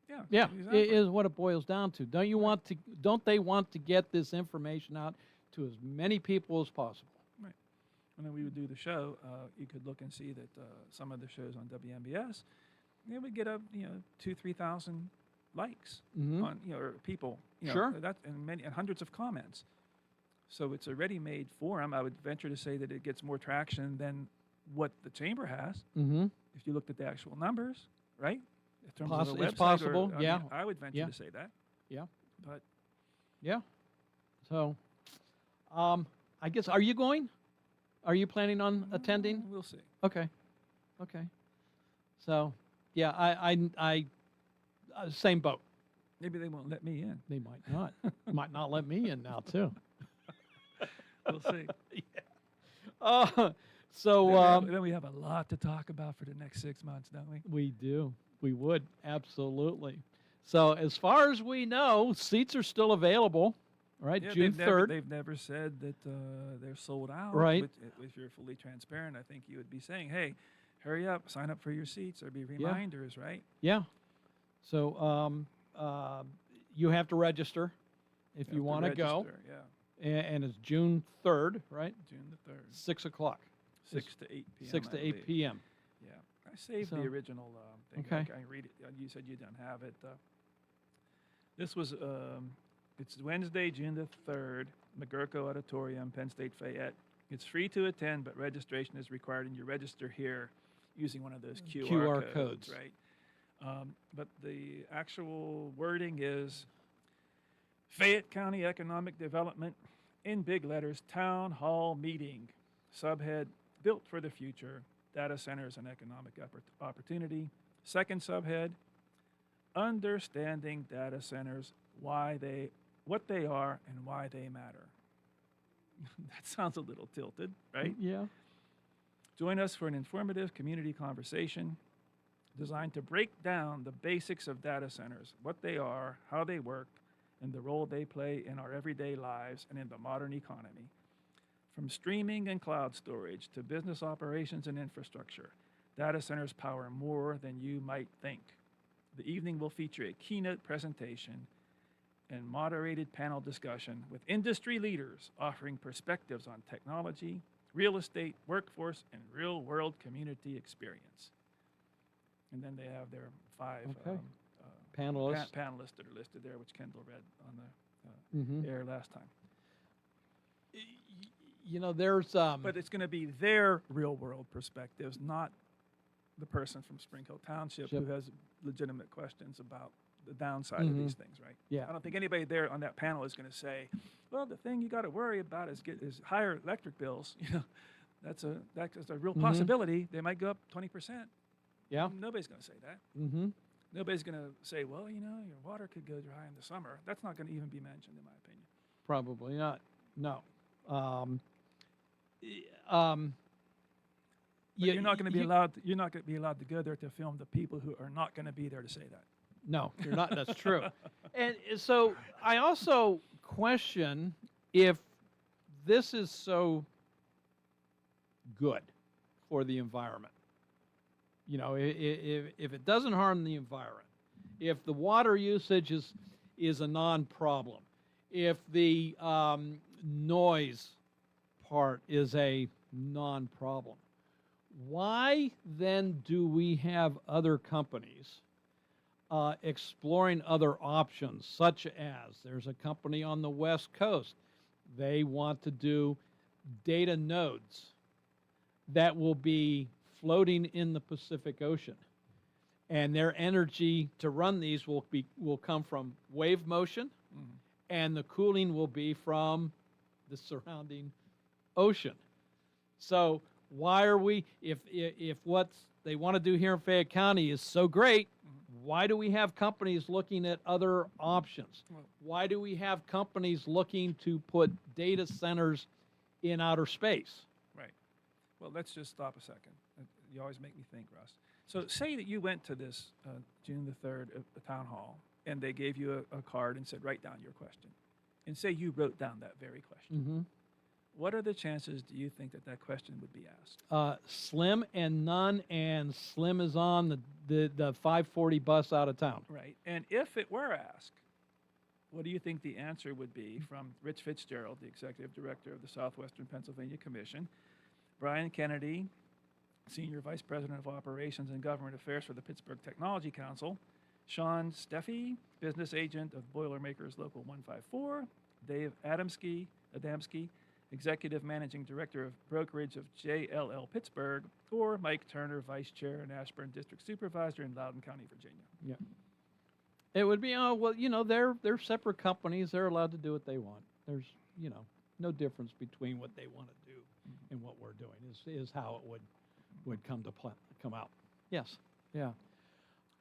Yeah. Yeah, exactly. it is what it boils down to. Don't they want to get this information out to as many people as possible? Right. When we would do the show, you could look and see that some of the shows on WMBS, they would get up, 2,000-3,000 likes Mhm. on, or people. Sure. That and hundreds of comments. So it's a ready-made forum. I would venture to say that it gets more traction than what the chamber has. Mm-hmm. If you looked at the actual numbers, right? In terms of a It's website possible, or, yeah. I would venture Yeah. to say that. Yeah. But Yeah. So, I guess, are you going? Are you planning on attending? we'll see. Okay. Okay. So, yeah, I same boat. Maybe they won't let me in. They might not. Might not let me in now too. We'll see. So Then we have a lot to talk about for the next 6 months, don't we? we do. We would absolutely. So as far as we know, seats are still available. Right, Yeah, June they've 3rd. They've never said that they're sold out. Right. But if you're fully transparent, I think you would be saying, "Hey, hurry up, sign up for your seats." There'd be reminders, right? Yeah. So you have to register if you want to go. register, Yeah, And it's June 3rd, right? June the 3rd, 6 o'clock. 6 to 8 p.m. 6 to I 8 believe. p.m. Yeah, I saved So- the original thing. Okay. I can read it. You said you don't have it. This was it's Wednesday, June the 3rd, McGurko Auditorium, Penn State Fayette. It's free to attend, but registration is required, and you register here using one of those QR codes, right? But the actual wording is Fayette County Economic Development, in big letters, Town Hall Meeting, subhead, Built for the Future, Data Centers and Economic Opportunity. Second subhead, Understanding Data Centers, what they are and why they matter. That sounds a little tilted, right? Yeah. Join us for an informative community conversation designed to break down the basics of data centers, what they are, how they work, and the role they play in our everyday lives and in the modern economy. From streaming and cloud storage to business operations and infrastructure, data centers power more than you might think. The evening will feature a keynote presentation and moderated panel discussion with industry leaders offering perspectives on technology, real estate, workforce, and real-world community experience. And then they have their 5 Okay. Panelists. panelists that are listed there, which Kendall read on the Mhm. air last time. You know, there's But it's going to be their real-world perspectives, not the person from Spring Hill Township Yep. who has legitimate questions about the downside of these things, right? Yeah. I don't think anybody there on that panel is going to say, well, the thing you got to worry about is higher electric bills. You know, that's a real possibility. They might go up 20%. Yeah. Nobody's going to say that. Mm-hmm. Nobody's going to say, well, you know, your water could go dry in the summer. That's not going to even be mentioned, in my opinion. Probably not. No. But you're not going to be allowed. You're not going to be allowed to go there to film the people who are not going to be there to say that. No, you're not. That's true. And so I also question if this is so good for the environment. You know, if it doesn't harm the environment, if the water usage is a non-problem, if the noise part is a non-problem, why then do we have other companies exploring other options, such as there's a company on the West Coast, they want to do data nodes that will be floating in the Pacific Ocean. And their energy to run these will come from wave motion, and the cooling will be from the surrounding ocean. So why are we, if what they want to do here in Fayette County is so great, why do we have companies looking at other options? Why do we have companies looking to put data centers in outer space? Right. Well, let's just stop a second. You always make me think, Russ. So say that you went to this June the 3rd at the town hall, and they gave you a card and said, write down your question. And say you wrote down that very question. Mm-hmm. What are the chances, do you think, that question would be asked? Slim and none, and Slim is on the 540 bus out of town. Right. And if it were asked, what do you think the answer would be from Rich Fitzgerald, the executive director of the Southwestern Pennsylvania Commission, Brian Kennedy, senior vice president of operations and government affairs for the Pittsburgh Technology Council, Sean Steffi, business agent of Boilermakers Local 154, Dave Adamski, executive managing director of brokerage of JLL Pittsburgh, or Mike Turner, vice chair and Ashburn district supervisor in Loudoun County, Virginia? Yeah. It would be, well, you know, they're separate companies. They're allowed to do what they want. There's, you know, no difference between what they want to do and what we're doing is how it would come out. Yes. Yeah.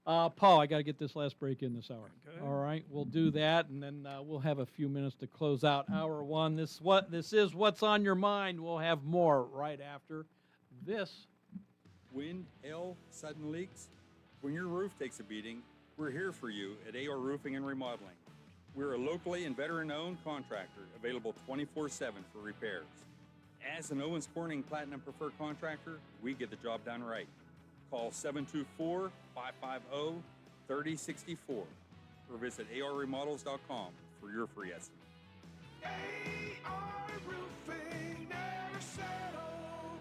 Paul, I got to get this last break in this hour. Okay. All right, we'll do that, and then we'll have a few minutes to close out hour one. This is What's on Your Mind. We'll have more right after this. Wind, hail, sudden leaks. When your roof takes a beating, we're here for you at AR Roofing and Remodeling. We're a locally and veteran-owned contractor, available 24/7 for repairs. As an Owens Corning Platinum Preferred Contractor, we get the job done right. Call 724-550-3064 or visit arremodels.com for your free estimate. AR Roofing, never settle.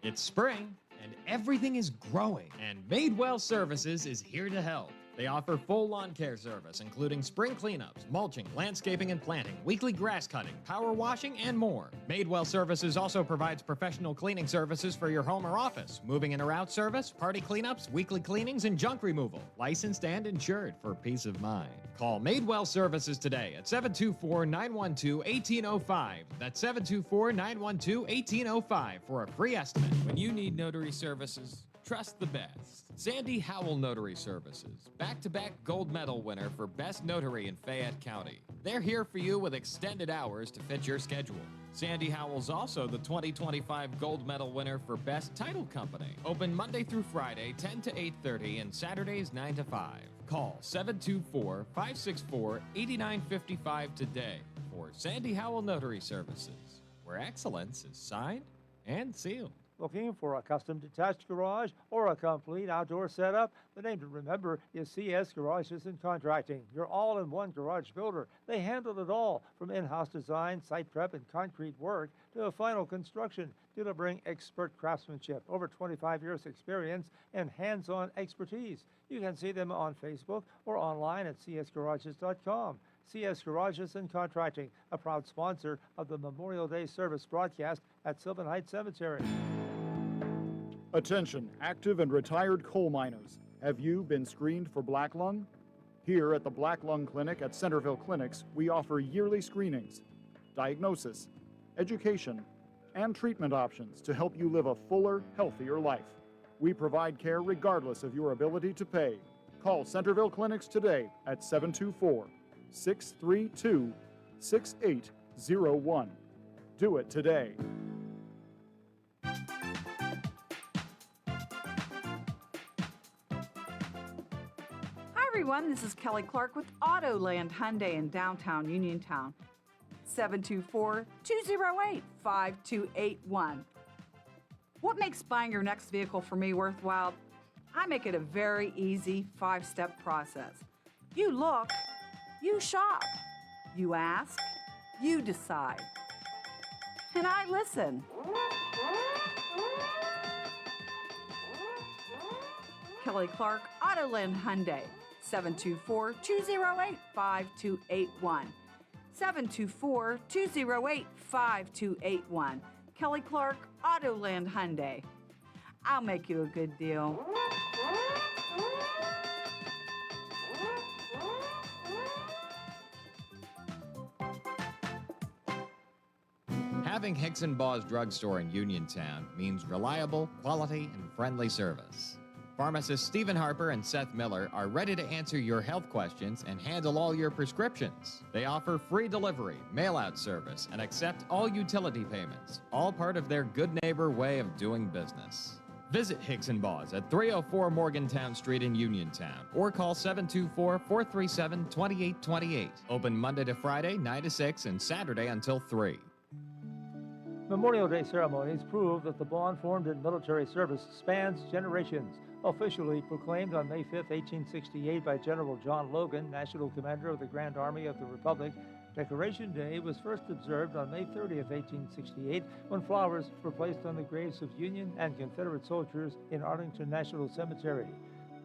It's spring, and everything is growing, and Madewell Services is here to help. They offer full lawn care service, including spring cleanups, mulching, landscaping and planting, weekly grass cutting, power washing, and more. Madewell Services also provides professional cleaning services for your home or office, moving in or out service, party cleanups, weekly cleanings, and junk removal. Licensed and insured for peace of mind. Call Madewell Services today at 724-912-1805. That's 724-912-1805 for a free estimate. When you need notary services, trust the best. Sandy Howell Notary Services, back-to-back gold medal winner for Best Notary in Fayette County. They're here for you with extended hours to fit your schedule. Sandy Howell's also the 2025 gold medal winner for Best Title Company. Open Monday through Friday, 10 to 8:30, and Saturdays, 9 to 5. Call 724-564-8955 today for Sandy Howell Notary Services, where excellence is signed and sealed. Looking for a custom detached garage or a complete outdoor setup? The name to remember is CS Garages and Contracting, your all-in-one garage builder. They handle it all, from in-house design, site prep, and concrete work to a final construction, delivering expert craftsmanship, over 25 years experience, and hands-on expertise. You can see them on Facebook or online at csgarages.com. CS Garages and Contracting, a proud sponsor of the Memorial Day service broadcast at Sylvan Heights Cemetery. Attention, active and retired coal miners. Have you been screened for black lung? Here at the Black Lung Clinic at Centerville Clinics, we offer yearly screenings, diagnosis, education, and treatment options to help you live a fuller, healthier life. We provide care regardless of your ability to pay. Call Centerville Clinics today at 724-632-6801. Do it today. Hi everyone, this is Kelly Clark with Autoland Hyundai in downtown Uniontown. 724-208-5281. What makes buying your next vehicle for me worthwhile? I make it a very easy 5-step process. You look, you shop, you ask, you decide. And I listen. Kelly Clark, Autoland Hyundai, 724-208-5281. 724-208-5281. Kelly Clark, Autoland Hyundai. I'll make you a good deal. Having Hicks & Baugh's drugstore in Uniontown means reliable, quality, and friendly service. Pharmacists Stephen Harper and Seth Miller are ready to answer your health questions and handle all your prescriptions. They offer free delivery, mail-out service, and accept all utility payments, all part of their good neighbor way of doing business. Visit Hicks & Baugh's at 304 Morgantown Street in Uniontown or call 724-437-2828. Open Monday to Friday, 9 to 6, and Saturday until 3. Memorial Day ceremonies prove that the bond formed in military service spans generations. Officially proclaimed on May 5, 1868 by General John Logan, National Commander of the Grand Army of the Republic, Decoration Day was first observed on May 30, 1868 when flowers were placed on the graves of Union and Confederate soldiers in Arlington National Cemetery.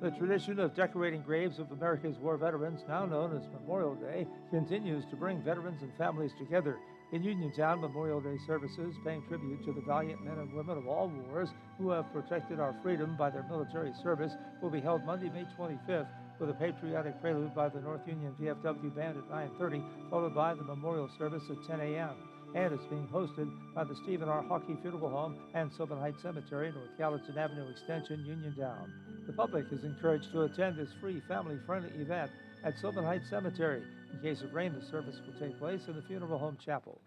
The tradition of decorating graves of America's war veterans, now known as Memorial Day, continues to bring veterans and families together. In Uniontown, Memorial Day services paying tribute to the valiant men and women of all wars who have protected our freedom by their military service will be held Monday, May 25th, with a patriotic prelude by the North Union VFW Band at 9:30, followed by the memorial service at 10 a.m. And it's being hosted by the Stephen R. Hockey Funeral Home and Sylvan Heights Cemetery, North Gallatin Avenue Extension, Uniontown. The public is encouraged to attend this free, family-friendly event at Sylvan Heights Cemetery. In case of rain, the service will take place in the funeral home chapel.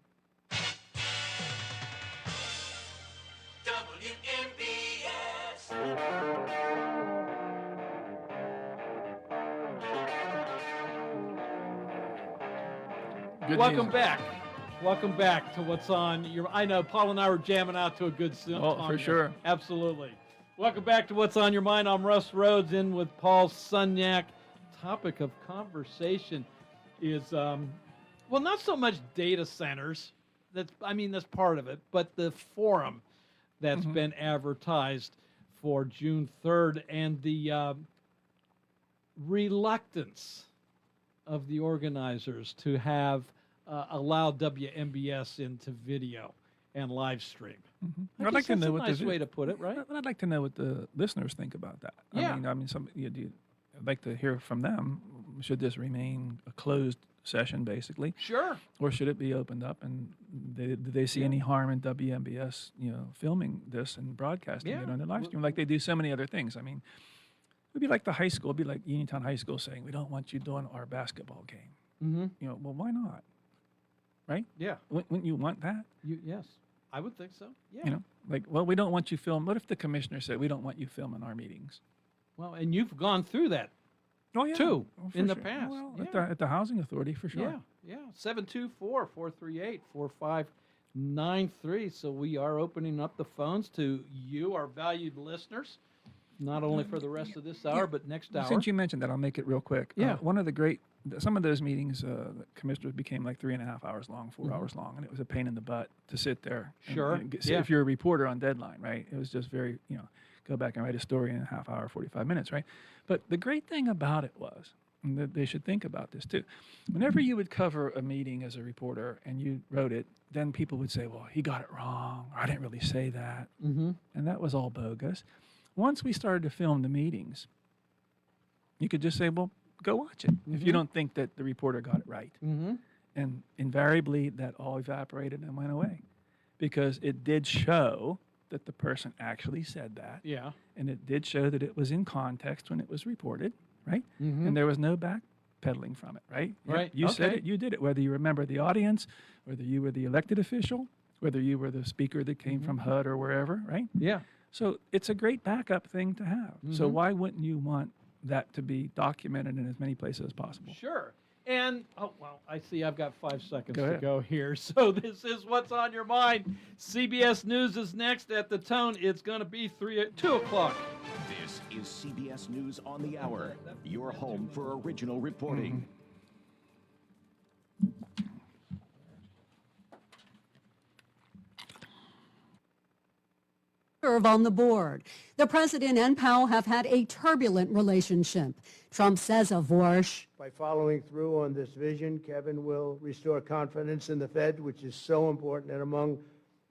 Welcome back. Welcome back to what's on your. I know Paul and I were jamming out to a good song. Oh, for sure. Absolutely. Welcome back to what's on your mind. I'm Russ Rhodes in with Paul Sunyak. Topic of conversation is, well, not so much data centers. That's part of it, but the forum that's been advertised for June 3rd and the reluctance of the organizers to have allowed WMBS into video and live stream. I'd like to know what nice way to put it, right? I'd like to know what the listeners think about that. Yeah. I'd like to hear from them. Should this remain a closed session, basically? Sure. Or should it be opened up? And do they see any harm in WMBS, filming this and broadcasting it on the live stream like they do so many other things? I mean, it'd be like the high school. It'd be like Uniontown High School saying, "We don't want you doing our basketball game." Well, why not? Right? Yeah. Wouldn't you want that? Yes, I would think so. Yeah. We don't want you film. What if the commissioner said, "We don't want you filming our meetings"? Well, and you've gone through that too in the past. Well, at the Housing Authority, for sure. Yeah. 724-438-4593. So we are opening up the phones to you, our valued listeners, not only for the rest of this hour, but next hour. Since you mentioned that, I'll make it real quick. Yeah. Some of those meetings, the commissioners became like 3.5 hours long, 4 hours long, and it was a pain in the butt to sit there. Sure. If you're a reporter on deadline, right? It was just very, go back and write a story in a half hour, 45 minutes, right? But the great thing about it was, and that they should think about this too. Whenever you would cover a meeting as a reporter and you wrote it, then people would say, well, he got it wrong, or I didn't really say that. Mm-hmm. And that was all bogus. Once we started to film the meetings, you could just say, well, go watch it if you don't think that the reporter got it right. Mm-hmm. And invariably, that all evaporated and went away because it did show that the person actually said that. Yeah. And it did show that it was in context when it was reported, right? Mm-hmm. And there was no backpedaling from it, right? Yeah, Right. You said Okay. it, you did it, whether you remember the audience, whether you were the elected official, whether you were the speaker that came from HUD or wherever, right? Yeah. So it's a great backup thing to have. So Mhm. why wouldn't you want that to be documented in as many places as possible? Sure. And, oh, well, I see I've got 5 seconds Go to ahead. go here. So this is What's on Your Mind. CBS News is next at the tone. It's going to be 2 o'clock. This is CBS News on the Hour, your home for original reporting. On the board. The president and Powell have had a turbulent relationship. Trump says of Warsh, by following through on this vision, Kevin will restore confidence in the Fed, which is so important and among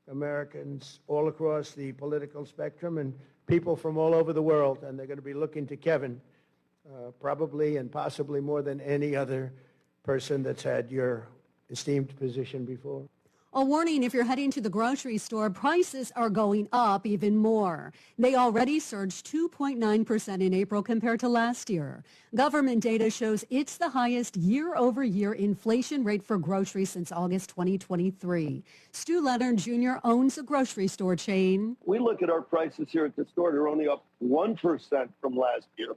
Americans all across the political spectrum and people from all over the world. And they're going to be looking to Kevin, probably and possibly more than any other person that's had your esteemed position before. a warning if you're heading to the grocery store, prices are going up even more. They already surged 2.9% in April compared to last year. Government data shows it's the highest year-over-year inflation rate for groceries since August 2023. Stu Leonard Jr. owns a grocery store chain. We look at our prices here at the store, they're only up 1% from last year.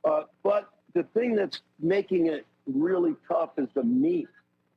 But the thing that's making it really tough is the meat.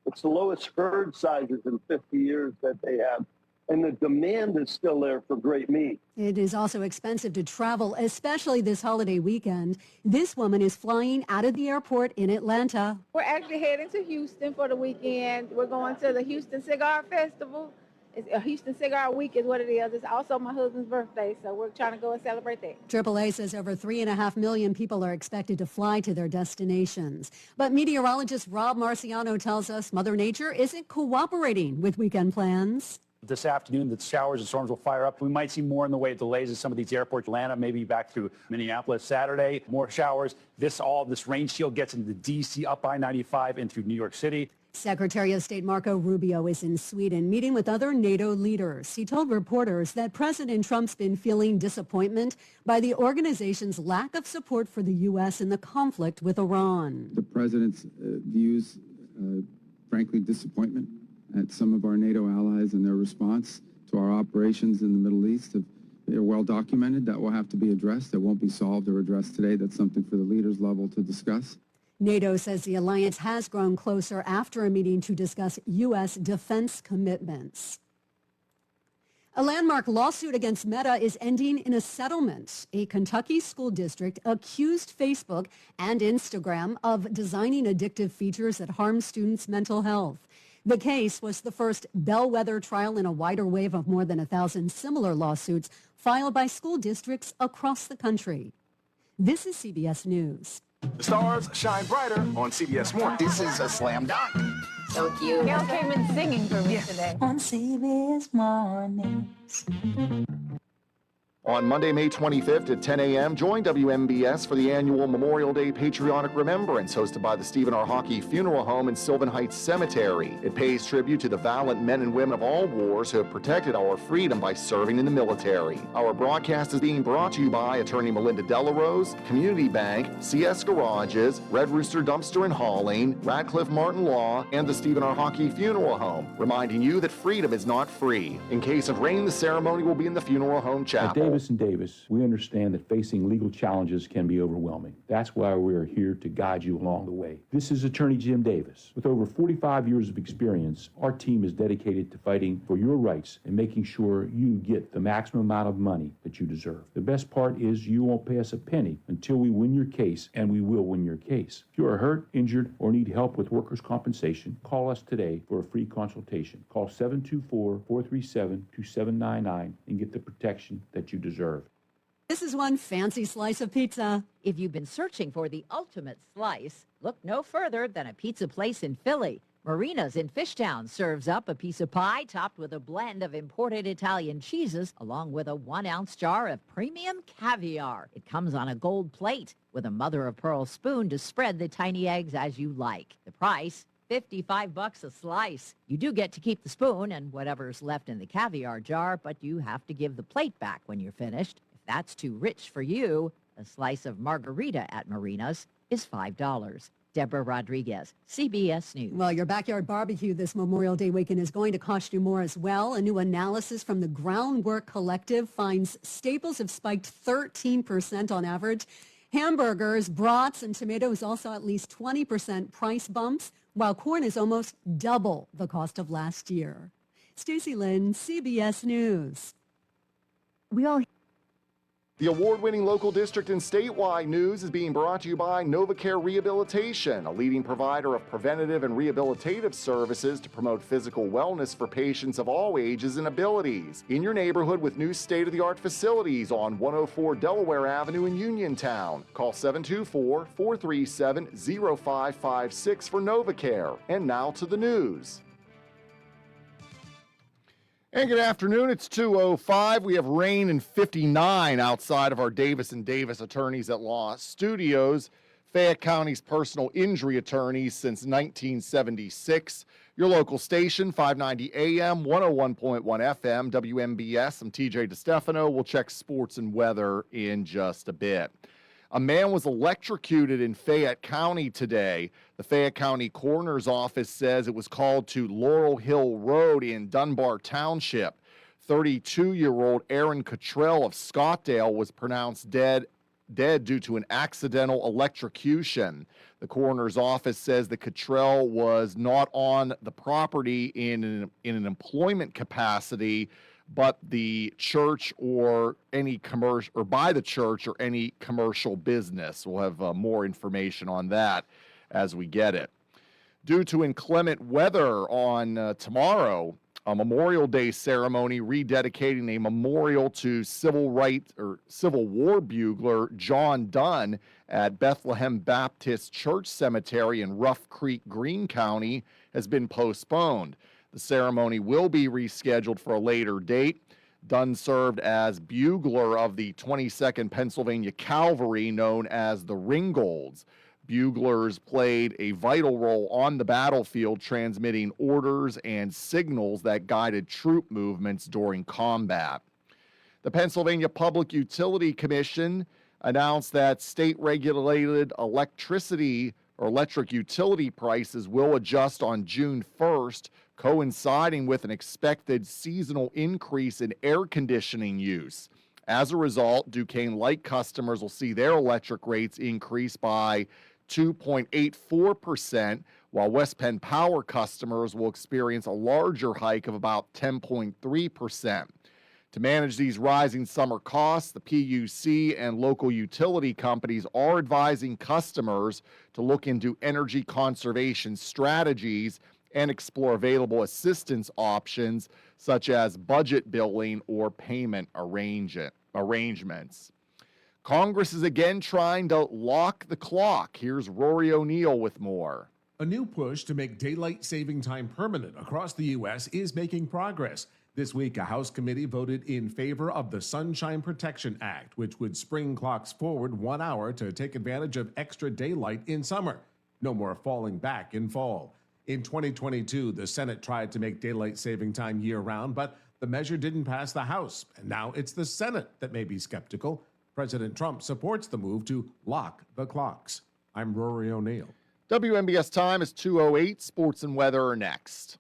It's the lowest herd sizes in 50 years that they have. And the demand is still there for great meat. It is also expensive to travel, especially this holiday weekend. This woman is flying out of the airport in Atlanta. We're actually heading to Houston for the weekend. We're going to the Houston Cigar Festival. It's a Houston Cigar Week is what it is. It's also my husband's birthday, so we're trying to go and celebrate that. AAA says over 3.5 million people are expected to fly to their destinations. But meteorologist Rob Marciano tells us Mother Nature isn't cooperating with weekend plans. This afternoon, the showers and storms will fire up. We might see more in the way of delays in some of these airports. Atlanta, maybe back to Minneapolis Saturday. More showers. This rain shield gets into D.C. up I-95 and through New York City. Secretary of State Marco Rubio is in Sweden meeting with other NATO leaders. He told reporters that President Trump's been feeling disappointment by the organization's lack of support for the U.S. in the conflict with Iran. The president's views, frankly, disappointment at some of our NATO allies and their response to our operations in the Middle East. They're well documented. That will have to be addressed. It won't be solved or addressed today. That's something for the leaders level to discuss. NATO says the alliance has grown closer after a meeting to discuss U.S. defense commitments. A landmark lawsuit against Meta is ending in a settlement. A Kentucky school district accused Facebook and Instagram of designing addictive features that harm students' mental health. The case was the first bellwether trial in a wider wave of more than 1,000 similar lawsuits filed by school districts across the country. This is CBS News. The stars shine brighter on CBS Morning. This is a slam dunk. So cute. Gail came in singing for me today. On CBS Mornings. On Monday, May 25th at 10 a.m., join WMBS for the annual Memorial Day Patriotic Remembrance hosted by the Stephen R. Hockey Funeral Home in Sylvan Heights Cemetery. It pays tribute to the valiant men and women of all wars who have protected our freedom by serving in the military. Our broadcast is being brought to you by Attorney Melinda Delarose, Community Bank, CS Garages, Red Rooster Dumpster and Hauling, Radcliffe Martin Law, and the Stephen R. Hockey Funeral Home, reminding you that freedom is not free. In case of rain, the ceremony will be in the funeral home chapel. Davis, we understand that facing legal challenges can be overwhelming. That's why we are here to guide you along the way. This is Attorney Jim Davis. With over 45 years of experience, our team is dedicated to fighting for your rights and making sure you get the maximum amount of money that you deserve. The best part is you won't pay us a penny until we win your case, and we will win your case. If you are hurt, injured, or need help with workers' compensation, call us today for a free consultation. Call 724-437-2799 and get the protection that you deserve. This is one fancy slice of pizza. If you've been searching for the ultimate slice, look no further than a pizza place in Philly. Marina's in Fishtown serves up a piece of pie topped with a blend of imported Italian cheeses, along with a 1-ounce jar of premium caviar. It comes on a gold plate with a mother-of-pearl spoon to spread the tiny eggs as you like. The price, $55 a slice. You do get to keep the spoon and whatever's left in the caviar jar, but you have to give the plate back when you're finished. If that's too rich for you, a slice of margarita at Marina's is $5. Deborah Rodriguez, CBS News. Well, your backyard barbecue this Memorial Day weekend is going to cost you more as well. A new analysis from the Groundwork Collective finds staples have spiked 13% on average. Hamburgers, brats, and tomatoes also at least 20% price bumps, while corn is almost double the cost of last year. Stacey Lynn, CBS News. The award-winning local district and statewide news is being brought to you by NovaCare Rehabilitation, a leading provider of preventative and rehabilitative services to promote physical wellness for patients of all ages and abilities. In your neighborhood with new state-of-the-art facilities on 104 Delaware Avenue in Uniontown. Call 724-437-0556 for NovaCare. And now to the news. And good afternoon. It's 2:05. We have rain and 59 outside of our Davis & Davis Attorneys at Law studios, Fayette County's personal injury attorneys since 1976. Your local station, 590 AM, 101.1 FM, WMBS. I'm TJ DeStefano. We'll check sports and weather in just a bit. A man was electrocuted in Fayette County today. The Fayette County Coroner's Office says it was called to Laurel Hill Road in Dunbar Township. 32-year-old Aaron Cottrell of Scottdale was pronounced dead due to an accidental electrocution. The Coroner's Office says that Cottrell was not on the property in an employment capacity, but the church or any commercial, or by the church or any commercial business. We'll have more information on that as we get it. Due to inclement weather on tomorrow, a Memorial Day ceremony rededicating a memorial to Civil War bugler John Dunn at Bethlehem Baptist Church Cemetery in Rough Creek, Greene County has been postponed. The ceremony will be rescheduled for a later date. Dunn served as bugler of the 22nd Pennsylvania Cavalry, known as the Ringolds. Buglers played a vital role on the battlefield, transmitting orders and signals that guided troop movements during combat. The Pennsylvania Public Utility Commission announced that state-regulated electric utility prices will adjust on June 1st, coinciding with an expected seasonal increase in air conditioning use. As a result, Duquesne Light customers will see their electric rates increase by 2.84%, while West Penn Power customers will experience a larger hike of about 10.3%. To manage these rising summer costs, the PUC and local utility companies are advising customers to look into energy conservation strategies and explore available assistance options such as budget billing or payment arrangements. Congress is again trying to lock the clock. Here's Rory O'Neill with more. A new push to make daylight saving time permanent across the U.S. is making progress. This week, a House committee voted in favor of the Sunshine Protection Act, which would spring clocks forward 1 hour to take advantage of extra daylight in summer. No more falling back in fall. In 2022, the Senate tried to make daylight saving time year-round, but the measure didn't pass the House, and now it's the Senate that may be skeptical. President Trump supports the move to lock the clocks. I'm Rory O'Neill. WMBS time is 2:08. Sports and weather are next.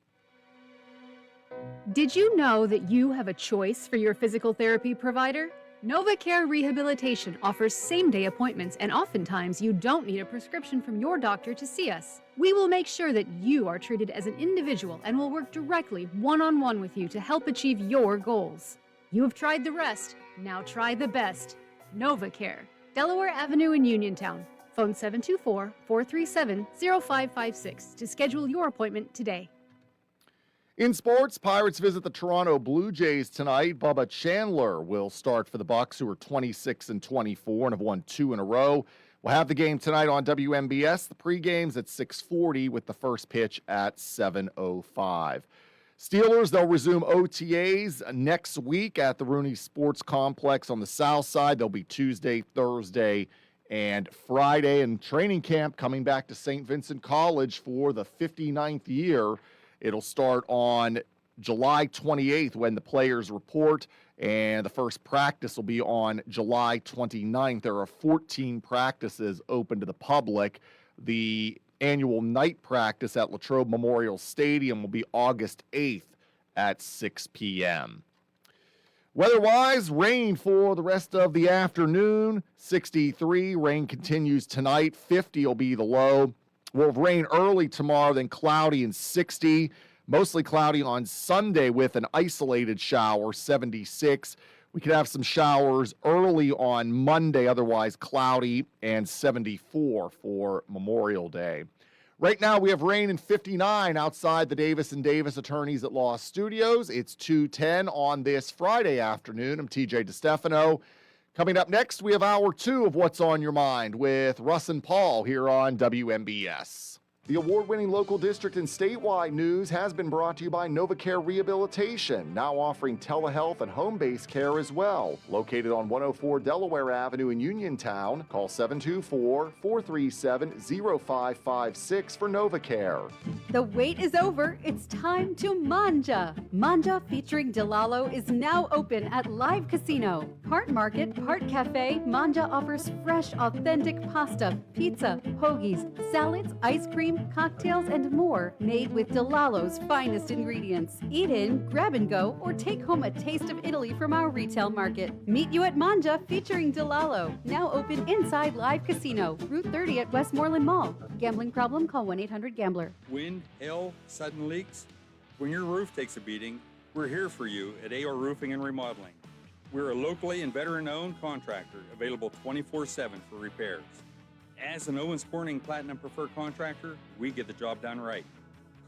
Did you know that you have a choice for your physical therapy provider? NovaCare Rehabilitation offers same-day appointments, and oftentimes you don't need a prescription from your doctor to see us. We will make sure that you are treated as an individual and will work directly one-on-one with you to help achieve your goals. You have tried the rest, now try the best. NovaCare, Delaware Avenue in Uniontown. Phone 724-437-0556 to schedule your appointment today. In sports, Pirates visit the Toronto Blue Jays tonight. Bubba Chandler will start for the Bucks, who are 26-24 and have won 2 in a row. We'll have the game tonight on WMBS. The pregame's at 6:40 with the first pitch at 7:05. Steelers, they'll resume OTAs next week at the Rooney Sports Complex on the south side. They'll be Tuesday, Thursday, and Friday. And training camp coming back to St. Vincent College for the 59th year. It'll start on July 28th when the players report, and the first practice will be on July 29th. There are 14 practices open to the public. The annual night practice at Latrobe Memorial Stadium will be August 8th at 6 p.m. Weather-wise, rain for the rest of the afternoon, 63. Rain continues tonight, 50 will be the low. We'll have rain early tomorrow, then cloudy and 60. Mostly cloudy on Sunday with an isolated shower, 76. We could have some showers early on Monday, otherwise cloudy, and 74 for Memorial Day. Right now, we have rain and 59 outside the Davis & Davis Attorneys at Law Studios. It's 2:10 on this Friday afternoon. I'm TJ DeStefano. Coming up next, we have hour 2 of What's on Your Mind with Russ and Paul here on WMBS. The award-winning local district and statewide news has been brought to you by NovaCare Rehabilitation, now offering telehealth and home-based care as well. Located on 104 Delaware Avenue in Uniontown, call 724-437-0556 for NovaCare. The wait is over. It's time to Manja. Manja featuring Delalo is now open at Live Casino. Part market, part cafe, Manja offers fresh, authentic pasta, pizza, hoagies, salads, ice cream, cocktails, and more made with Delalo's finest ingredients. Eat in, grab and go, or take home a taste of Italy from our retail market. Meet you at Manja featuring Delalo. Now open inside Live Casino, Route 30 at Westmoreland Mall. Gambling problem? Call 1-800-GAMBLER. Wind, hail, sudden leaks? When your roof takes a beating, we're here for you at AR Roofing and Remodeling. We're a locally and veteran-owned contractor available 24/7 for repairs. As an Owens Corning Platinum Preferred Contractor, we get the job done right.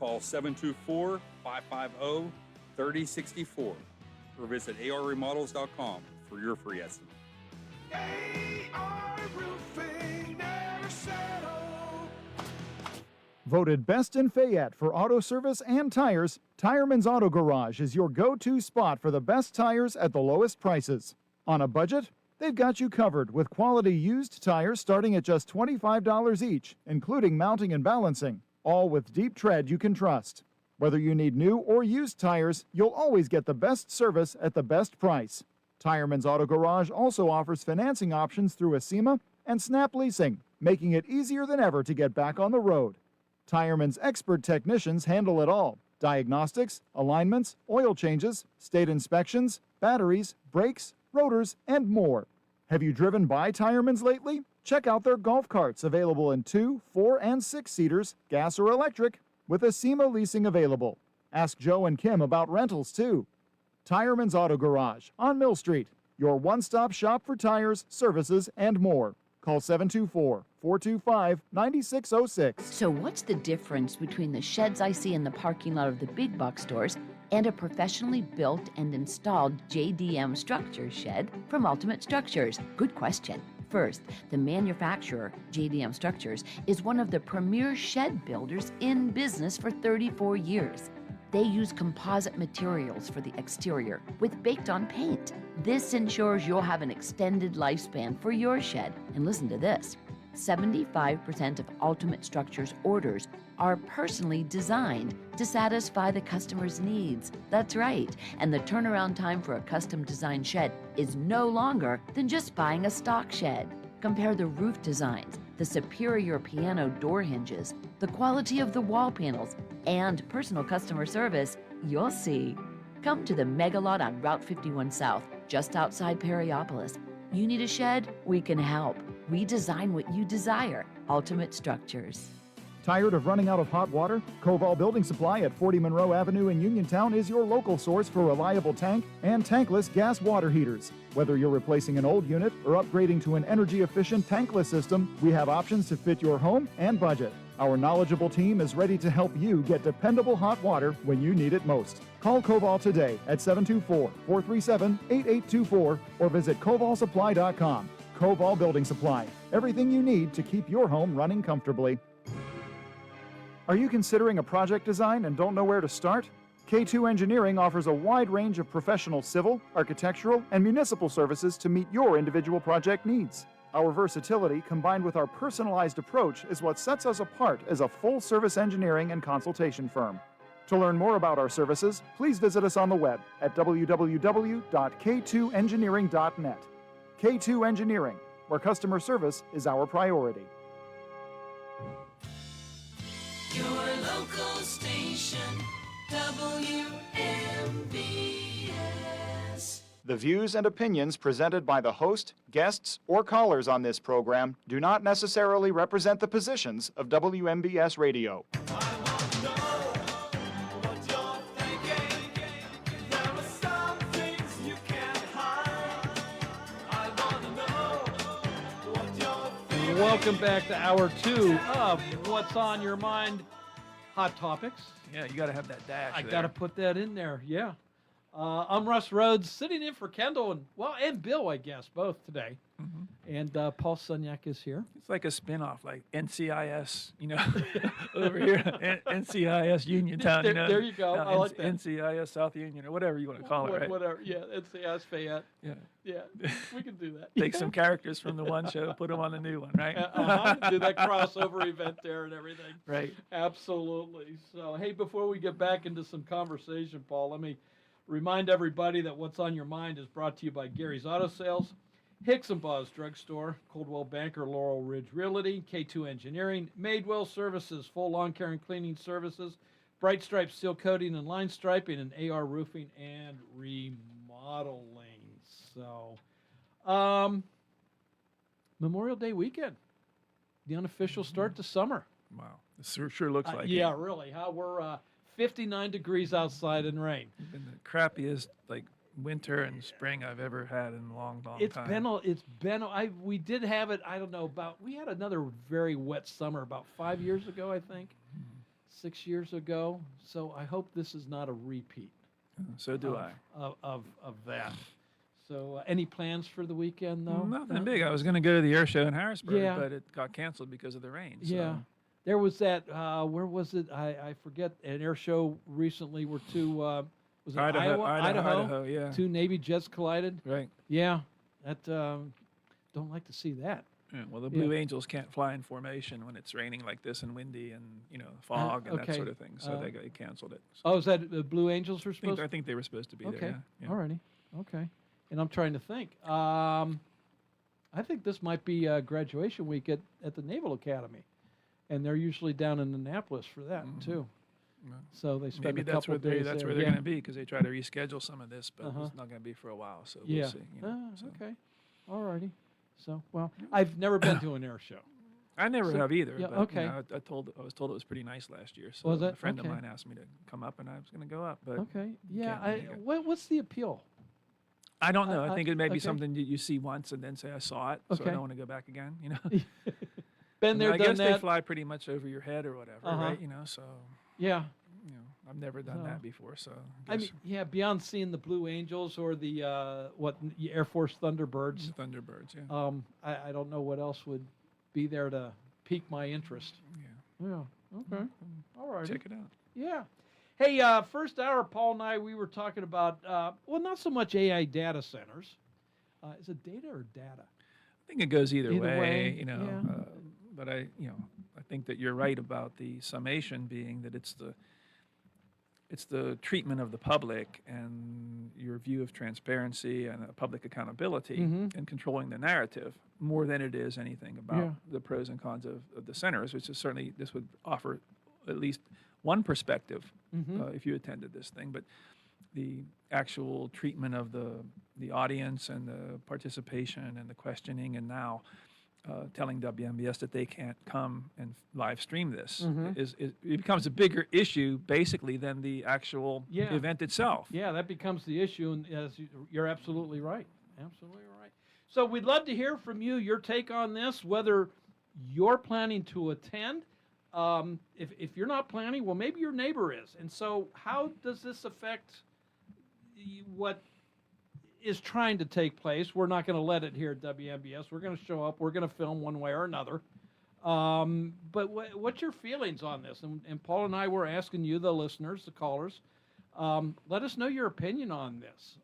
Call 724-550-3064 or visit arremodels.com for your free estimate. AR Roofing, never settle. Voted best in Fayette for auto service and tires, Tireman's Auto Garage is your go-to spot for the best tires at the lowest prices. On a budget? They've got you covered with quality used tires starting at just $25 each, including mounting and balancing, all with deep tread you can trust. Whether you need new or used tires, you'll always get the best service at the best price. Tireman's Auto Garage also offers financing options through Acima and Snap Leasing, making it easier than ever to get back on the road. Tireman's expert technicians handle it all: diagnostics, alignments, oil changes, state inspections, batteries, brakes, rotors, and more. Have you driven by Tireman's lately? Check out their golf carts available in 2, 4, and 6-seaters, gas or electric, with Acima leasing available. Ask Joe and Kim about rentals, too. Tireman's Auto Garage on Mill Street, your one-stop shop for tires, services, and more. Call 724-425-9606. So what's the difference between the sheds I see in the parking lot of the big box stores and a professionally built and installed JDM Structures shed from Ultimate Structures? Good question. First, the manufacturer, JDM Structures, is one of the premier shed builders in business for 34 years. They use composite materials for the exterior with baked-on paint. This ensures you'll have an extended lifespan for your shed. And listen to this. 75% of Ultimate Structures orders are personally designed to satisfy the customer's needs. That's right. And the turnaround time for a custom designed shed is no longer than just buying a stock shed. Compare the roof designs, the superior piano door hinges, the quality of the wall panels, and personal customer service. You'll see. Come to the Mega Lot on Route 51 South, just outside Perryopolis. You need a shed? We can help. We design what you desire. Ultimate Structures. Tired of running out of hot water? Koval Building Supply at 40 Monroe Avenue in Uniontown is your local source for reliable tank and tankless gas water heaters. Whether you're replacing an old unit or upgrading to an energy-efficient tankless system, we have options to fit your home and budget. Our knowledgeable team is ready to help you get dependable hot water when you need it most. Call Koval today at 724-437-8824 or visit kovalsupply.com. Koval Building Supply. Everything you need to keep your home running comfortably. Are you considering a project design and don't know where to start? K2 Engineering offers a wide range of professional civil, architectural, and municipal services to meet your individual project needs. Our versatility combined with our personalized approach is what sets us apart as a full-service engineering and consultation firm. To learn more about our services, please visit us on the web at www.k2engineering.net. K2 Engineering, where customer service is our priority. Your local station, WMBS. The views and opinions presented by the host, guests, or callers on this program do not necessarily represent the positions of WMBS Radio. Welcome back to Hour 2 of What's on Your Mind, Hot Topics. Yeah, you got to have that dash. I got to put that in there, yeah. I'm Russ Rhodes, sitting in for Kendall and Bill, I guess, both today. Mm-hmm. And Paul Sunyak is here. It's like a spin-off, like NCIS, over here, NCIS Uniontown. There you go. I like that. NCIS South Union, or whatever you want to call it, right? Whatever, yeah, NCIS Fayette. Yeah. Yeah, we can do that. Take some characters from the one show, put them on the new one, right? Do that crossover event there and everything. Right. Absolutely. So, hey, before we get back into some conversation, Paul, let me remind everybody that What's on Your Mind is brought to you by Gary's Auto Sales, Hicks & Baugh's Drugstore, Coldwell Banker, Laurel Ridge Realty, K2 Engineering, Madewell Services, full lawn care and cleaning services, Bright Stripe Steel Coating and Line Striping, and AR Roofing and Remodeling. So, Memorial Day weekend, the unofficial start to summer. Wow, it sure looks like it. Yeah, really. How we're 59 degrees outside and rain. It's been the crappiest winter and spring I've ever had in a long time. We did have it. I don't know we had another very wet summer about 5 years ago, I think, 6 years ago. So I hope this is not a repeat. So do I. Of that. So, any plans for the weekend, though? Nothing big. I was going to go to the air show in Harrisburg, Yeah. but it got canceled because of the rain. So. Yeah. There was that, where was it? I forget, an air show recently where two, was it Idaho, yeah. Two Navy jets collided. Right. Yeah. That, don't like to see that. Yeah, well, the Blue Angels can't fly in formation when it's raining like this and windy and, fog and that sort of thing. So they canceled it. So. Oh, is that the Blue Angels were supposed to? I think they were supposed to be there, yeah. All righty. Okay. And I'm trying to think. I think this might be graduation week at the Naval Academy. And they're usually down in Annapolis for that, too. Yeah. So they spend Maybe a couple of days that's there. where they're going to be because they try to reschedule some of this, but it's not going to be for a while. So we'll see. Okay. All righty. So, well, I've never been to an air show. I never have either. Yeah, but, okay. I was told it was pretty nice last year. So Was it? a friend Okay. of mine asked me to come up, and I was going to go up. But Okay. Yeah. can't make it. What's the appeal? I don't know. I think it may be okay. something that you see once and then say, I saw it, so Okay. I don't want to go back again, Been there, I done guess that. they fly pretty much over your head or whatever, right? So Yeah. I've never done So, that before, so I mean, yeah, beyond seeing the Blue Angels or the Air Force Thunderbirds. The Thunderbirds, yeah. I don't know what else would be there to pique my interest. Yeah. Okay. All right. Check it out. Yeah. Hey, first hour, Paul and I, we were talking about, not so much AI data centers. Is it data or data? I think it goes either way, yeah. But I think that you're right about the summation being that it's the treatment of the public and your view of transparency and public accountability and controlling the narrative more than it is anything about the pros and cons of the centers, which is certainly, this would offer at least one perspective if you attended this thing. But the actual treatment of the audience and the participation and the questioning and now telling WMBS that they can't come and live stream this it becomes a bigger issue basically than the actual event itself. Yeah, that becomes the issue, and you're absolutely right. Absolutely right. So we'd love to hear from you, your take on this, whether you're planning to attend. If you're not planning, well, maybe your neighbor is. And so how does this affect what is trying to take place? We're not going to let it here at WMBS. We're going to show up. We're going to film one way or another. But what's your feelings on this? And Paul and I were asking you, the listeners, the callers, let us know your opinion on this.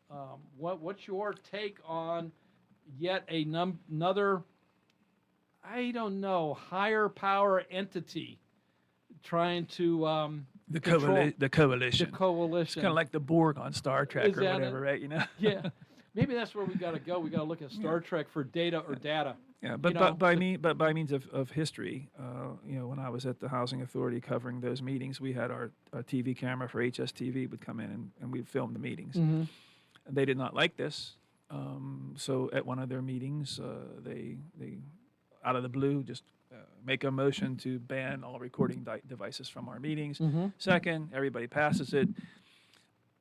What's your take on yet another, I don't know, higher power entity trying to The control coalition. The coalition. It's kind of like the Borg on Star Trek Is or that whatever, right? You know. Yeah. Maybe that's where we got to go. We got to look at Star Trek for data or data. Yeah, but by means of history, when I was at the Housing Authority covering those meetings, we had our TV camera for HSTV would come in and we'd film the meetings. Mm-hmm. And they did not like this, so at one of their meetings, they out of the blue just make a motion to ban all recording devices from our meetings. Mm-hmm. Second, everybody passes it.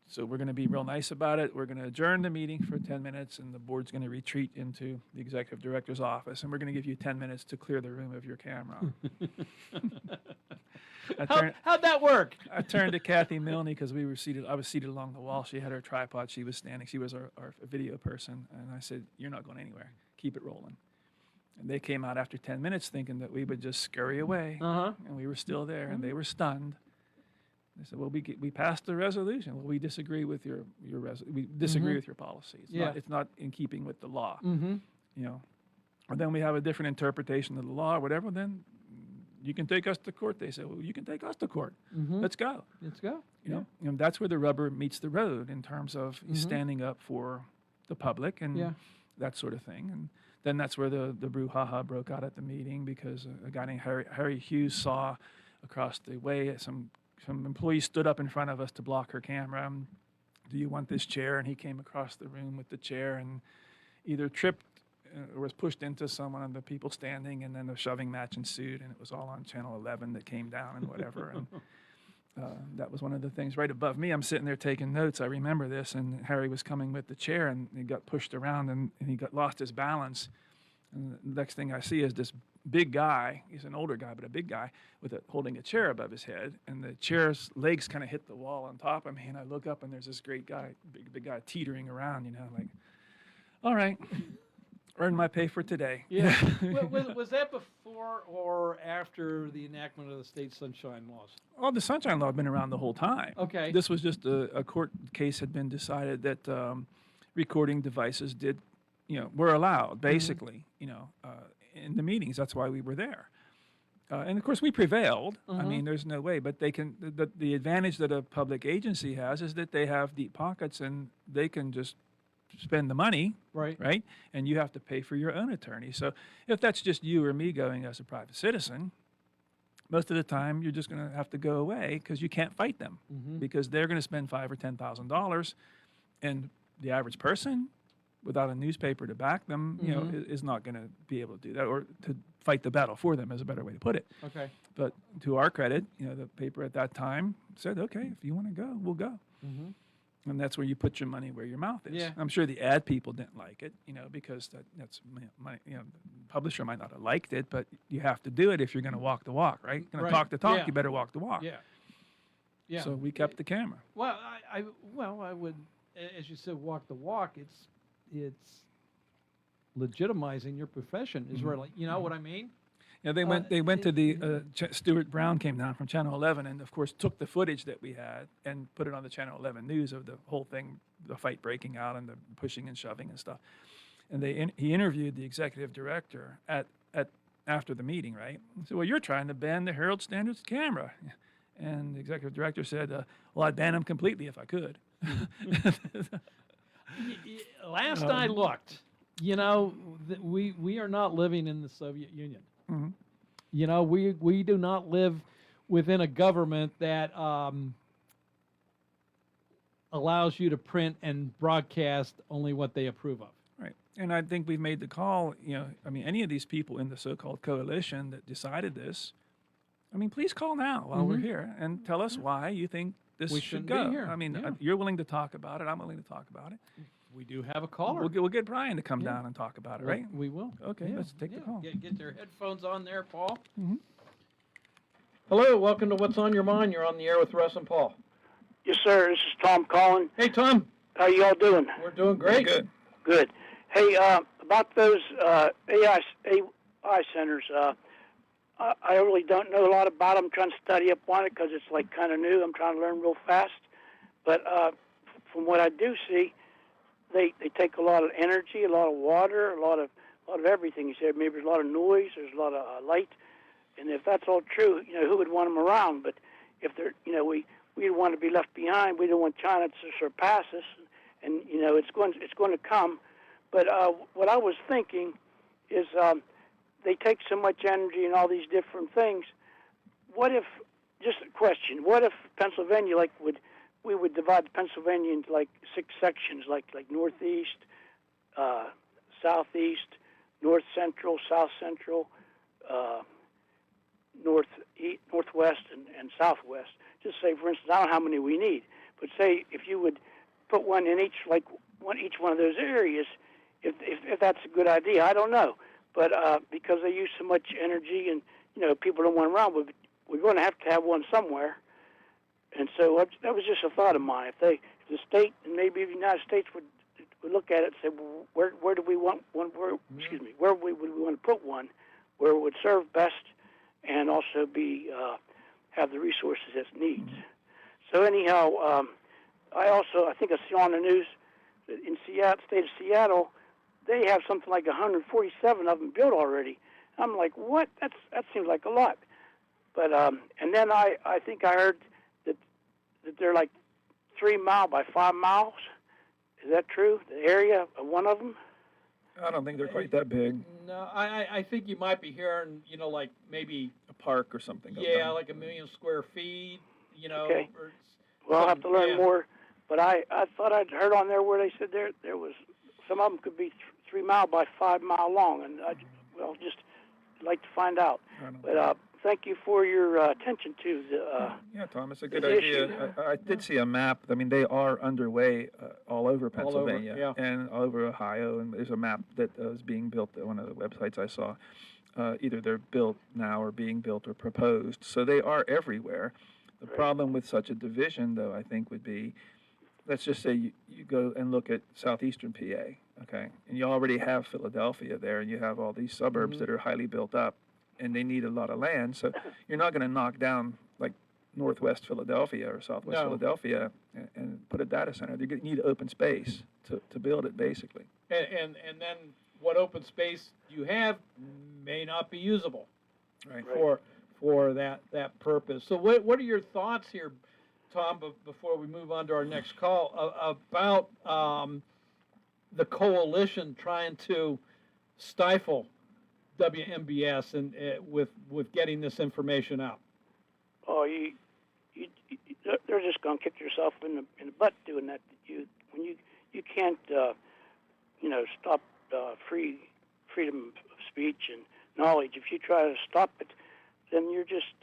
So we're going to be real nice about it. We're going to adjourn the meeting for 10 minutes, and the board's going to retreat into the executive director's office, and we're going to give you 10 minutes to clear the room of your camera. How'd that work? I turned to Kathy Milne because I was seated along the wall. She had her tripod. She was standing. She was our video person. And I said, "You're not going anywhere. Keep it rolling." And they came out after 10 minutes thinking that we would just scurry away. Uh-huh. And we were still there, and they were stunned. They said, "Well, we passed the resolution. Well, we disagree with your we disagree with your policy. It's not in keeping with the law." Mm-hmm. Or then we have a different interpretation of the law or whatever. Then you can take us to court. They say, "Well, you can take us to court. Mm-hmm. Let's go." Let's go. You know, and that's where the rubber meets the road in terms of standing up for the public and that sort of thing. And then that's where the brouhaha broke out at the meeting because a guy named Harry Hughes saw across the way some employee stood up in front of us to block her camera. "Do you want this chair?" And he came across the room with the chair and either tripped or was pushed into someone of the people standing, and then the shoving match ensued, and it was all on Channel 11 that came down and whatever. And that was one of the things right above me. I'm sitting there taking notes. I remember this, and Harry was coming with the chair, and he got pushed around, and he lost his balance. And the next thing I see is this big guy. He's an older guy, but a big guy holding a chair above his head, and the chair's legs kind of hit the wall on top of me. And I look up, and there's this great guy, big guy, teetering around. Like, all right, earned my pay for today. Yeah. was that before or after the enactment of the state sunshine laws? Oh, the sunshine law had been around the whole time. Okay. This was just a court case had been decided that recording devices were allowed, basically, in the meetings. That's why we were there. And of course, we prevailed. I mean, there's no way. But the advantage that a public agency has is that they have deep pockets and they can just spend the money, right? And you have to pay for your own attorney. So if that's just you or me going as a private citizen, most of the time you're just going to have to go away because you can't fight them because they're going to spend $5,000 or $10,000, and the average person, without a newspaper to back them, is not going to be able to do that, or to fight the battle for them is a better way to put it. Okay. But to our credit, the paper at that time said, "Okay, if you want to go, we'll go." Mm-hmm. And that's where you put your money where your mouth is. Yeah. I'm sure the ad people didn't like it, because that's the publisher might not have liked it, but you have to do it if you're going to walk the walk, right? Going to talk the talk, you better walk the walk. Yeah. Yeah. So we kept the camera. Well, I would, as you said, walk the walk. It's legitimizing your profession. Is really, what I mean? Yeah, they went to the Stuart Brown came down from Channel 11 and of course took the footage that we had and put it on the Channel 11 news of the whole thing, the fight breaking out and the pushing and shoving and stuff. And he interviewed the executive director after the meeting, right? He said, "Well, you're trying to ban the Herald Standards camera." And the executive director said, "Well, I'd ban them completely if I could." Last I looked, we are not living in the Soviet Union. Mm-hmm. We do not live within a government that allows you to print and broadcast only what they approve of. Right. And I think we've made the call, any of these people in the so-called coalition that decided this, please call now while we're here and tell us why you think this We should shouldn't go. be here. You're willing to talk about it. I'm willing to talk about it. We do have a caller. We'll get Brian to come down and talk about it, right? We will. Okay, let's take the call. Get their headphones on there, Paul. Mm-hmm. Hello, welcome to What's on Your Mind. You're on the air with Russ and Paul. Yes, sir. This is Tom calling. Hey, Tom. How y'all doing? We're doing great. Good. Good. Hey, about those AI centers, I really don't know a lot about them. I'm trying to study up on it because it's like kind of new. I'm trying to learn real fast. But from what I do see, they take a lot of energy, a lot of water, a lot of everything. You said maybe there's a lot of noise, there's a lot of light, and if that's all true, who would want them around? But if they're, we don't want to be left behind. We don't want China to surpass us, and it's going to come. But what I was thinking is they take so much energy and all these different things. What if, just a question, what if Pennsylvania, we would divide Pennsylvania into like 6 sections, like northeast, southeast, north central, south central, northwest, and southwest. Just say, for instance, I don't know how many we need, but say if you would put one in each, each one of those areas, if that's a good idea, I don't know, but because they use so much energy and people don't want them around, but we're going to have one somewhere, and so that was just a thought of mine. If the state and maybe the United States would look at it and say, well, where do we want one? Where would we want to put one, where it would serve best, and also be have the resources it needs. So anyhow, I think I saw on the news that in Seattle, state of Seattle, they have something like 147 of them built already. I'm like, what? That seems like a lot. But and then I think I heard that they're like 3 mile by 5 miles. Is that true? The area of one of them? I don't think they're quite that big. No, I think you might be hearing, like maybe a park or something. Yeah, like 1 million square feet. Okay. Well, I'll have to learn more. But I thought I'd heard on there where they said there was some of them could be 3 mile by 5 mile long, and just like to find out. But thank you for your attention to the. Yeah, Tom, it's a good idea. I did see a map. I mean, they are underway all over Pennsylvania and all over Ohio, and there's a map that is being built at one of the websites I saw. Either they're built now or being built or proposed. So they are everywhere. The problem with such a division, though, I think would be, let's just say you go and look at southeastern PA, okay, and you already have Philadelphia there, and you have all these suburbs that are highly built up, and they need a lot of land. So you're not going to knock down like northwest Philadelphia or southwest Philadelphia and put a data center. You're going to need open space to build it, basically. And then what open space you have may not be usable, right. for that purpose. So what are your thoughts here, Tom, before we move on to our next call, about the coalition trying to stifle WMBS and with getting this information out? Oh, they're just going to kick yourself in the butt doing that. When you can't stop freedom of speech and knowledge. If you try to stop it, then you're just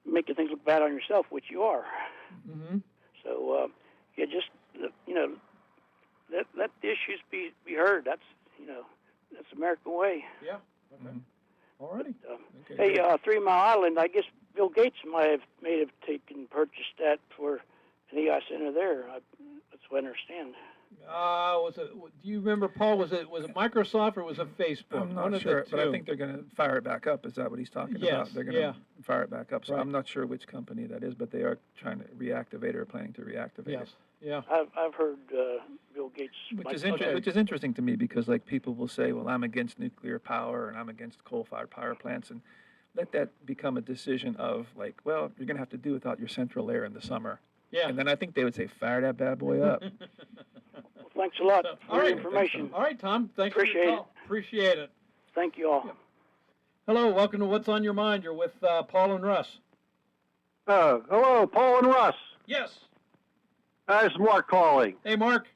making things look bad on yourself, which you are. Mm-hmm. So just let the issues be heard. That's the American way. Yeah. Okay. All righty. Hey, 3 Mile Island. I guess Bill Gates may have purchased that for an AI center there. That's what I understand. Do you remember, Paul? Was it Microsoft or was it Facebook? I'm not sure, but I think they're going to fire it back up. Is that what he's talking about? They're going to fire it back up. So I'm not sure which company that is, but they are trying to reactivate or planning to reactivate it. Yeah. I've heard Bill Gates. Which is interesting to me because people will say, well, I'm against nuclear power and I'm against coal-fired power plants, and let that become a decision of well, you're going to have to do without your central air in the summer. Yeah. And then I think they would say, fire that bad boy up. Well, thanks a lot for the information. All right, Tom. Thanks for your call. Appreciate it. Thank you all. Yeah. Hello. Welcome to What's on Your Mind. You're with Paul and Russ. Hello, Paul and Russ. Yes. It's Mark calling. Hey, Mark.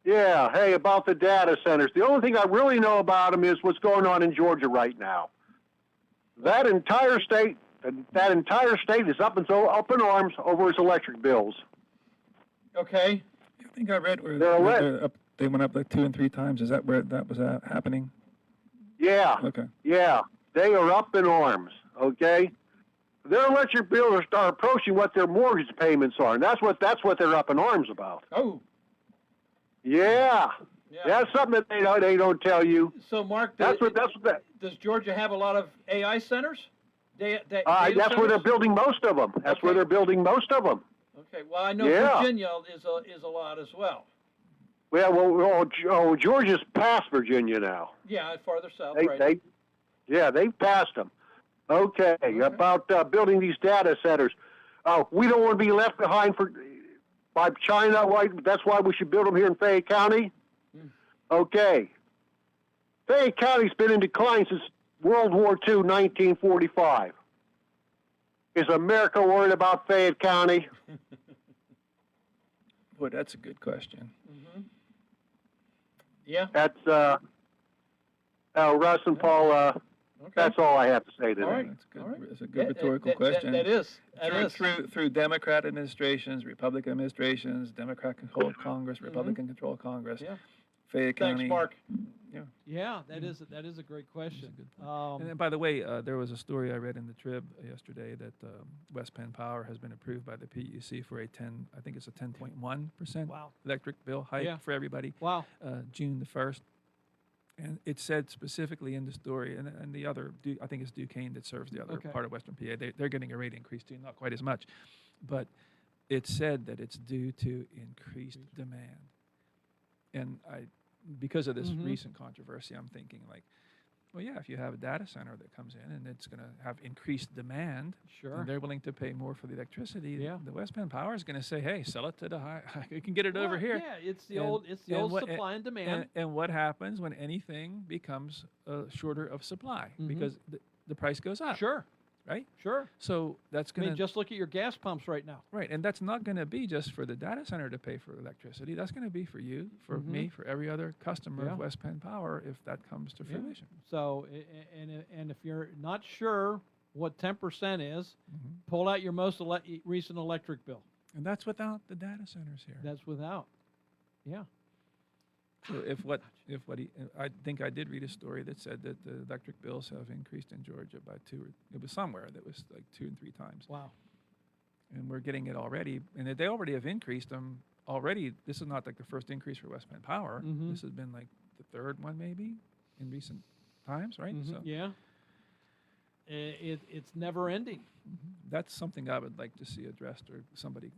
Yeah. Hey, about the data centers. The only thing I really know about them is what's going on in Georgia right now. That entire state is up in arms over its electric bills. Okay. I think I read where they went up 2 and 3 times. Is that where that was happening? Yeah. Okay. Yeah. They are up in arms. okay, their electric bills are approaching what their mortgage payments are, and that's what they're up in arms about. Oh. Yeah. That's something that they don't tell you. So, Mark, Does Georgia have a lot of AI centers? Data that's where centers? they're building most of them. That's where they're building most of them. Okay. Well, I know Virginia is a lot as well. Well, Georgia's past Virginia now. Yeah, farther south, They've passed them. Okay. About building these data centers. We don't want to be left behind by China. That's why we should build them here in Fayette County. Okay. Fayette County's been in decline since World War II, 1945. Is America worried about Fayette County? Boy, that's a good question. Yeah. That's Russ and Paul. That's all I have to say today. All right. That's a good rhetorical question. That is. Through Democrat administrations, Republican administrations, Democrat-controlled Congress, Republican-controlled Congress. Yeah. Fayette County. Thanks, Mark. Yeah. Yeah, that is a great question. And by the way, there was a story I read in the Trib yesterday that West Penn Power has been approved by the PUC for a 10.1% electric bill hike for everybody. Wow. June the 1st. And it said specifically in the story, and the other, I think it's Duquesne that serves the other part of Western PA. They're getting a rate increase too, not quite as much, but it said that it's due to increased demand. And because of this recent controversy, I'm thinking like, well, yeah, if you have a data center that comes in and it's going to have increased demand, and they're willing to pay more for the electricity. The West Penn Power is going to say, hey, sell it to the high. You can get it over here. Yeah, it's the old supply and demand. And what happens when anything becomes shorter of supply because the price goes up? Sure. Right? Sure. So that's going to just look at your gas pumps right now. Right, and that's not going to be just for the data center to pay for electricity. That's going to be for you, for me, for every other customer of West Penn Power if that comes to fruition. So, and if you're not sure what 10% is, pull out your most recent electric bill. And that's without the data centers here. That's without. Yeah. So I think I did read a story that said that the electric bills have increased in Georgia by it was somewhere that was like 2 and 3 times. Wow. And we're getting it already, and they already have increased them already. This is not like the first increase for West Penn Power. This has been like the third one maybe in recent times, right? So yeah. It's never ending. That's something I would like to see addressed or somebody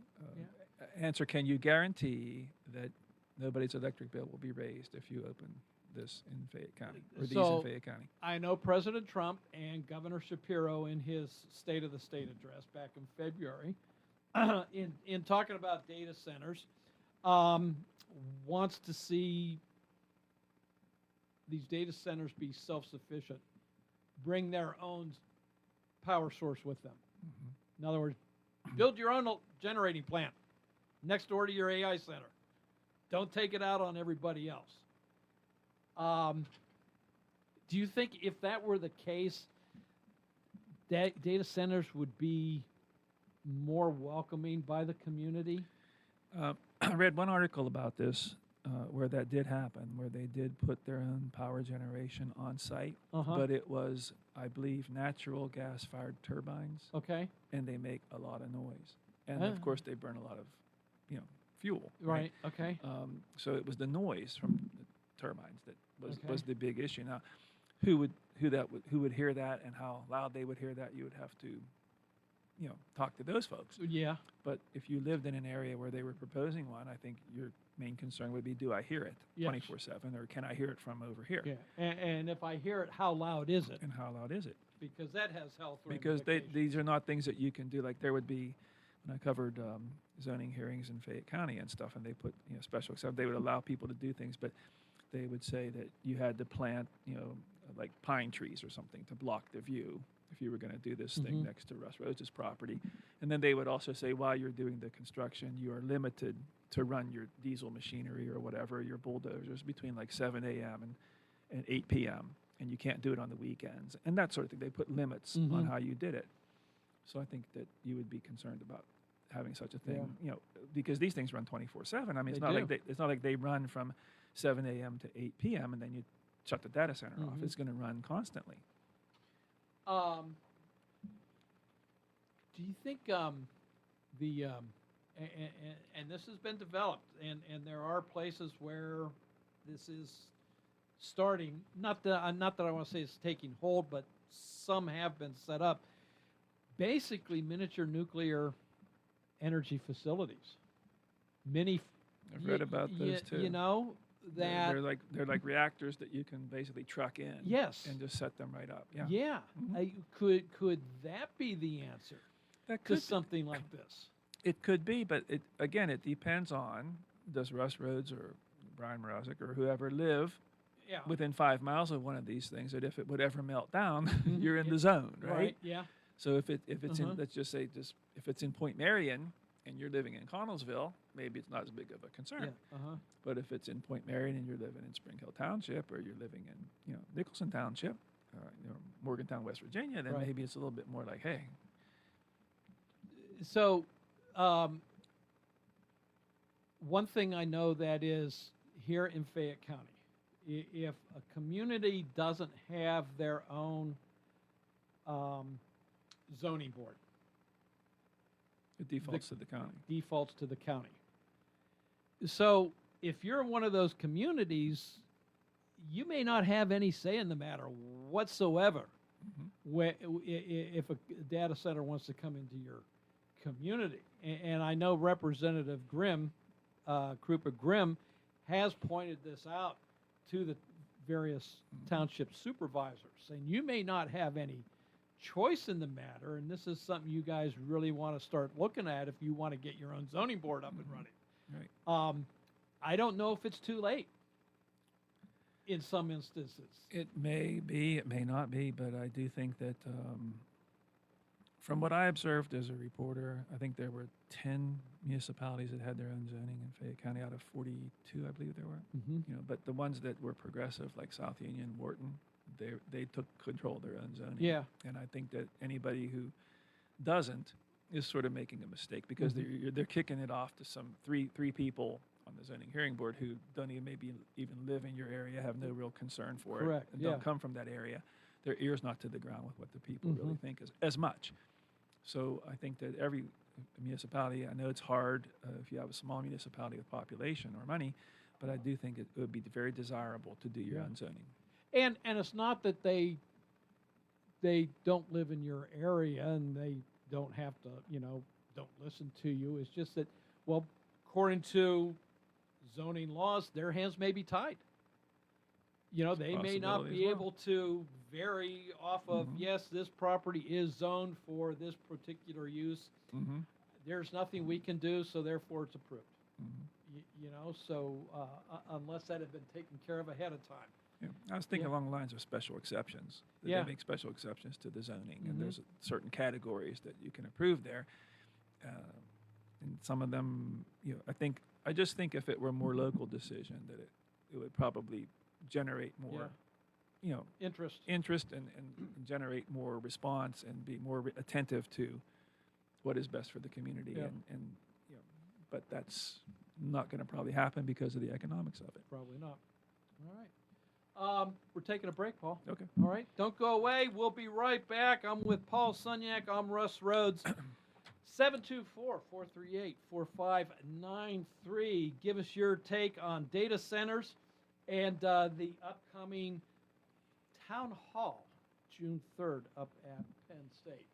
answer. Can you guarantee that nobody's electric bill will be raised if you open this in Fayette County or these in Fayette County? I know President Trump and Governor Shapiro in his State of the State address back in February, in talking about data centers, wants to see these data centers be self-sufficient, bring their own power source with them. In other words, build your own generating plant next door to your AI center. Don't take it out on everybody else. Do you think if that were the case, that data centers would be more welcoming by the community? I read one article about this where that did happen, where they did put their own power generation on site, but it was, I believe, natural gas-fired turbines. Okay. And they make a lot of noise. And of course, they burn a lot of, fuel. Right. Okay. So it was the noise from the turbines that was the big issue. Now, who would hear that and how loud they would hear that? You would have to, talk to those folks. Yeah. But if you lived in an area where they were proposing one, I think your main concern would be, do I hear it 24/7, or can I hear it from over here? Yeah. And if I hear it, how loud is it? And how loud is it? Because that has health Because ramifications. these are not things that you can do. Like there would be, when I covered zoning hearings in Fayette County and stuff, and they put special except they would allow people to do things, but they would say that you had to plant like pine trees or something to block the view if you were going to do this thing next to Russ Rose's property. And then they would also say while you're doing the construction, you are limited to run your diesel machinery or whatever, your bulldozers, between like 7 a.m. and 8 p.m. and you can't do it on the weekends and that sort of thing. They put limits on how you did it. So I think that you would be concerned about having such a thing, because these things run 24/7. I mean, it's not like they run from 7 a.m. to 8 p.m. and then you shut the data center off. It's going to run constantly. Do you think and this has been developed, and there are places where this is starting. Not that I want to say it's taking hold, but some have been set up. Basically, miniature nuclear energy facilities. I've read about those too. You know that they're like reactors that you can basically truck in. Yes. And just set them right up. Yeah. Yeah. Could that be the answer to something like this? It could be, but it depends on, does Russ Rhodes or Brian Mrazek or whoever live within 5 miles of one of these things, that if it would ever melt down, you're in the zone, right? Yeah. So if it's in, let's just say, if it's in Point Marion and you're living in Connellsville, maybe it's not as big of a concern. Yeah. But if it's in Point Marion and you're living in Spring Hill Township, or you're living in Nicholson Township, Morgantown, West Virginia, then maybe it's a little bit more like, hey. So one thing I know that is here in Fayette County, if a community doesn't have their own zoning board, it defaults to the county. Defaults to the county. So if you're in one of those communities, you may not have any say in the matter whatsoever. If a data center wants to come into your community, and I know Representative Grimm, Krupa Grimm, has pointed this out to the various township supervisors, saying you may not have any choice in the matter, and this is something you guys really want to start looking at if you want to get your own zoning board up and running. Right. I don't know if it's too late in some instances. It may be, it may not be, but I do think that from what I observed as a reporter, I think there were 10 municipalities that had their own zoning in Fayette County out of 42, I believe there were. But the ones that were progressive, like South Union, Wharton, they took control of their own zoning. Yeah. And I think that anybody who doesn't is sort of making a mistake, because they're kicking it off to some three people on the zoning hearing board who don't even live in your area, have no real concern for it, and don't come from that area. Their ear's not to the ground with what the people really think as much. So I think that every municipality, I know it's hard if you have a small municipality with population or money, but I do think it would be very desirable to do your own zoning. And it's not that they don't live in your area and they don't have to, don't listen to you. It's just that, well, according to zoning laws, their hands may be tied. They may not be able to vary off of, yes, this property is zoned for this particular use. There's nothing we can do, so therefore it's approved. So unless that had been taken care of ahead of time. Yeah. I was thinking along the lines of special exceptions. They make special exceptions to the zoning, and there's certain categories that you can approve there. And some of them, I just think if it were a more local decision, that it would probably generate more, interest and generate more response and be more attentive to what is best for the community. But that's not going to probably happen because of the economics of it. Probably not. All right. We're taking a break, Paul. Okay. All right. Don't go away. We'll be right back. I'm with Paul Sunyak. I'm Russ Rhodes. 724-438-4593. Give us your take on data centers and the upcoming town hall, June 3rd, up at Penn State.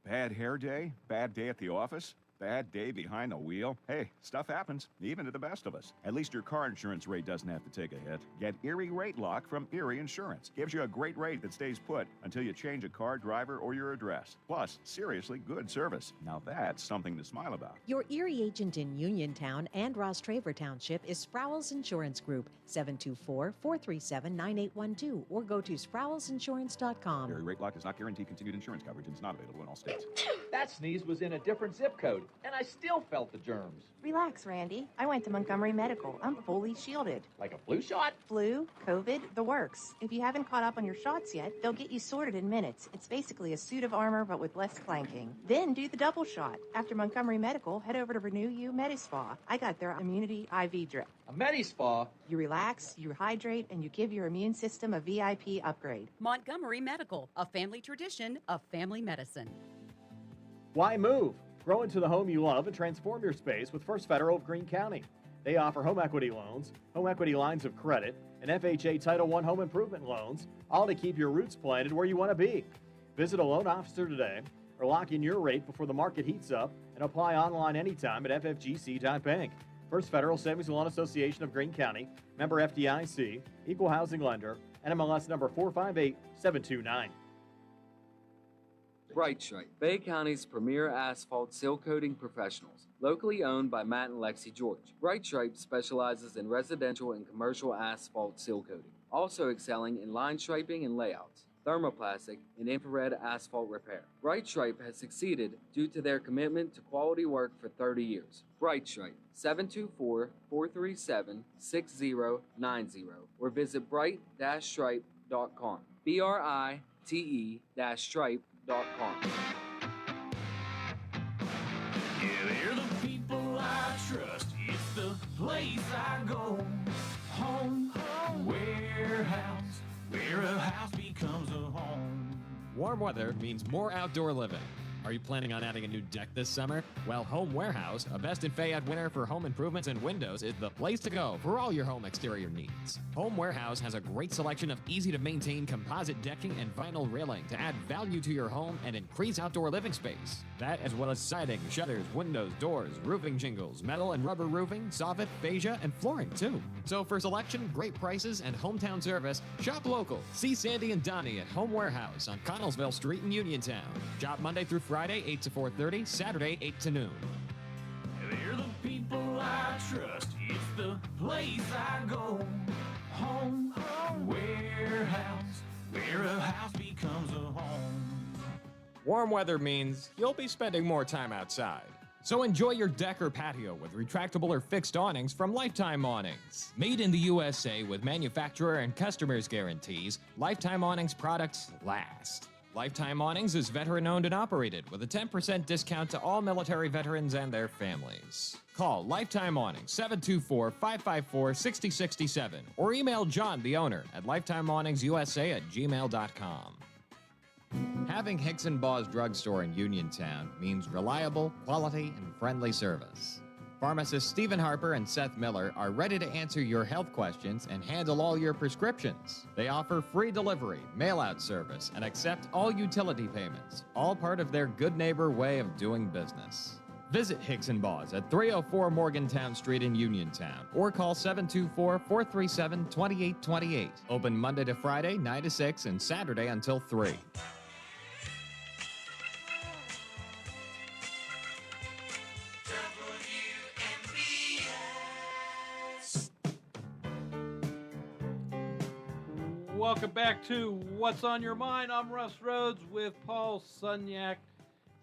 Bad hair day? Bad day at the office? Bad day behind the wheel? Hey, stuff happens, even to the best of us. At least your car insurance rate doesn't have to take a hit. Get Erie Rate Lock from Erie Insurance. Gives you a great rate that stays put until you change a car, driver, or your address. Plus, seriously good service. Now that's something to smile about. Your Erie agent in Uniontown and Ross Traver Township is Sproul's Insurance Group, 724-437-9812, or go to sproulsinsurance.com. Erie Rate Lock does not guarantee continued insurance coverage and is not available in all states. That sneeze was in a different zip code, and I still felt the germs. Relax, Randy. I went to Montgomery Medical. I'm fully shielded. Like a flu shot? Flu, COVID, the works. If you haven't caught up on your shots yet, they'll get you sorted in minutes. It's basically a suit of armor, but with less clanking. Then do the double shot. After Montgomery Medical, head over to Renew You Medispa. I got their immunity IV drip. A Medispa? You relax, you hydrate, and you give your immune system a VIP upgrade. Montgomery Medical, a family tradition of family medicine. Why move? Grow into the home you love and transform your space with First Federal of Greene County. They offer home equity loans, home equity lines of credit, and FHA Title I home improvement loans, all to keep your roots planted where you want to be. Visit a loan officer today or lock in your rate before the market heats up and apply online anytime at ffgc.bank. First Federal Savings and Loan Association of Greene County, member FDIC, equal housing lender, NMLS number 458729. Bright Stripe, Bay County's premier asphalt seal coating professionals, locally owned by Matt and Lexi George. Bright Stripe specializes in residential and commercial asphalt seal coating, also excelling in line striping and layouts, thermoplastic, and infrared asphalt repair. Bright Stripe has succeeded due to their commitment to quality work for 30 years. Bright Stripe, 724-437-6090, or visit bright-stripe.com. BRITE-stripe.com. Yeah, they're the people I trust. It's the place I go. Home, warehouse, where a house becomes a home. Warm weather means more outdoor living. Are you planning on adding a new deck this summer? Well, Home Warehouse, a Best in Fayette winner for home improvements and windows, is the place to go for all your home exterior needs. Home Warehouse has a great selection of easy-to-maintain composite decking and vinyl railing to add value to your home and increase outdoor living space. That as well as siding, shutters, windows, doors, roofing shingles, metal and rubber roofing, soffit, fascia, and flooring too. So for selection, great prices, and hometown service, shop local. See Sandy and Donnie at Home Warehouse on Connellsville Street in Uniontown. Shop Monday through Friday, 8 to 4:30, Saturday, 8 to noon. They're the people I trust. It's the place I go. Home, warehouse, where a house becomes a home. Warm weather means you'll be spending more time outside. So enjoy your deck or patio with retractable or fixed awnings from Lifetime Awnings. Made in the USA with manufacturer and customers guarantees, Lifetime Awnings products last. Lifetime Awnings is veteran-owned and operated with a 10% discount to all military veterans and their families. Call Lifetime Awnings 724-554-6067 or email John, the owner, at lifetimeawningsusa@gmail.com. Having Hicks & Baugh's drugstore in Uniontown means reliable, quality, and friendly service. Pharmacists Stephen Harper and Seth Miller are ready to answer your health questions and handle all your prescriptions. They offer free delivery, mail-out service, and accept all utility payments, all part of their good neighbor way of doing business. Visit Hicks & Baugh's at 304 Morgantown Street in Uniontown or call 724-437-2828. Open Monday to Friday, 9 to 6, and Saturday until 3. Welcome back to What's on Your Mind. I'm Russ Rhodes with Paul Sunyak,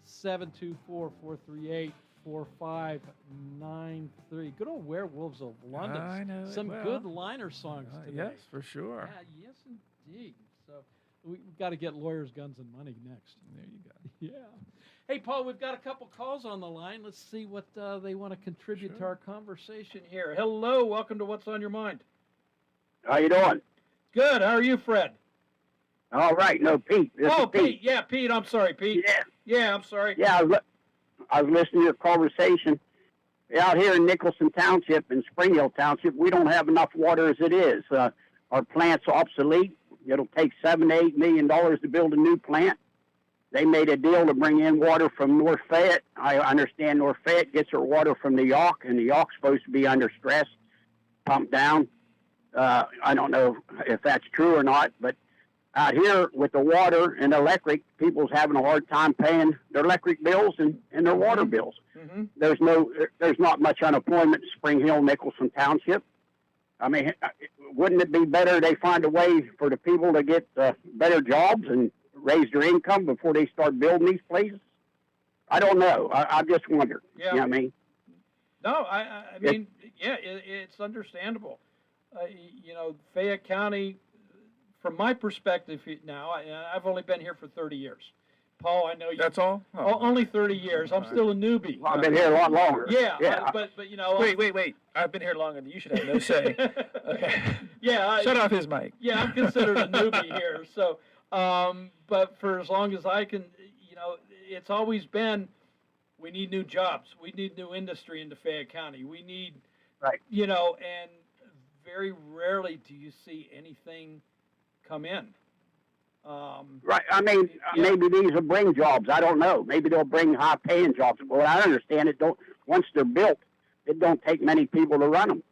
724-438-4593. Good old Werewolves of London. I know it Some well. good liner songs today. Yes, for sure. Yeah, yes, indeed. So we've got to get Lawyers, Guns, and Money next. There you go. Yeah. Hey, Paul, we've got a couple calls on the line. Let's see what they want to contribute to our conversation here. Hello, welcome to What's on Your Mind. How you doing? Good. How are you, Fred? All right. No, Pete. This is Pete. Yeah, Pete. I'm sorry, Pete. Yeah, I'm sorry. Yeah, I was listening to your conversation. Out here in Nicholson Township and Spring Hill Township, we don't have enough water as it is. Our plant's obsolete. It'll take $7 to $8 million to build a new plant. They made a deal to bring in water from North Fayette. I understand North Fayette gets their water from the Yawk, and the Yawk's supposed to be under stress, pumped down. I don't know if that's true or not, but out here with the water and electric, people's having a hard time paying their electric bills and their water bills. Mm-hmm. There's not much unemployment in Spring Hill, Nicholson Township. I mean, wouldn't it be better they find a way for the people to get better jobs and raise their income before they start building these places? I don't know. I just wonder. Yeah. You know what I mean? No, I mean, it's understandable. Fayette County, from my perspective now, I've only been here for 30 years. Paul, I know you. That's all? Oh. Only 30 years. I'm still a newbie. Well, I've been here a lot longer. Yeah. But Wait. I've been here longer than you should have no say. Okay. Yeah. Shut off his mic. Yeah, I'm considered a newbie here. So, but for as long as I can, it's always been We need new jobs. We need new industry into Fayette County. We need, Right. And very rarely do you see anything come in. Right. I mean, maybe these will bring jobs. I don't know. Maybe they'll bring high-paying jobs. But I understand it. Once they're built, it don't take many people to run them.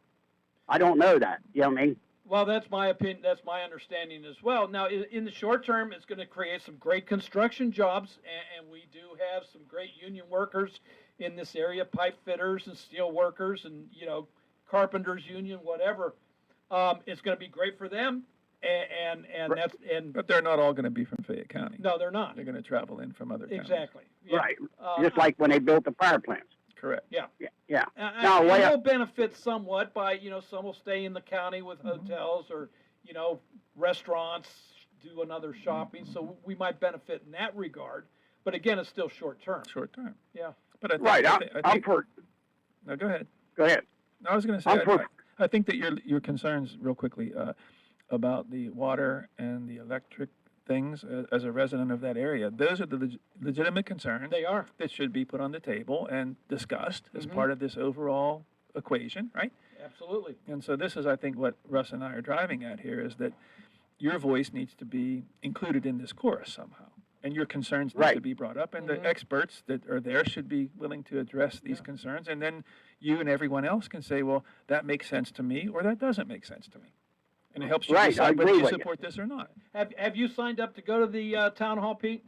I don't know that. You know what I mean? Well, that's my opinion. That's my understanding as well. Now, in the short term, it's going to create some great construction jobs, and we do have some great union workers in this area, pipe fitters and steel workers, and carpenters union, whatever. It's going to be great for them, But they're not all going to be from Fayette County. No, they're not. They're going to travel in from other counties. Exactly. Yeah. Right. Just like when they built the power plants. Correct. Yeah. Yeah. And we'll benefit somewhat by, some will stay in the county with hotels or, restaurants, do another shopping. So we might benefit in that regard. But again, it's still short term. Short term. Yeah. But I think, Right. I think, I'm for. No, go ahead. Go ahead. I was going to say, I think that your concerns, real quickly, about the water and the electric things as a resident of that area, those are the legitimate concerns. They are. That should be put on the table and discussed as part of this overall equation, right? Absolutely. And so this is, I think, what Russ and I are driving at here, is that your voice needs to be included in this chorus somehow. And your concerns need to be brought up, and the experts that are there should be willing to address these concerns. And then you and everyone else can say, well, that makes sense to me, or that doesn't make sense to me. And it helps you decide whether you support this or not. Have you signed up to go to the town hall, Pete?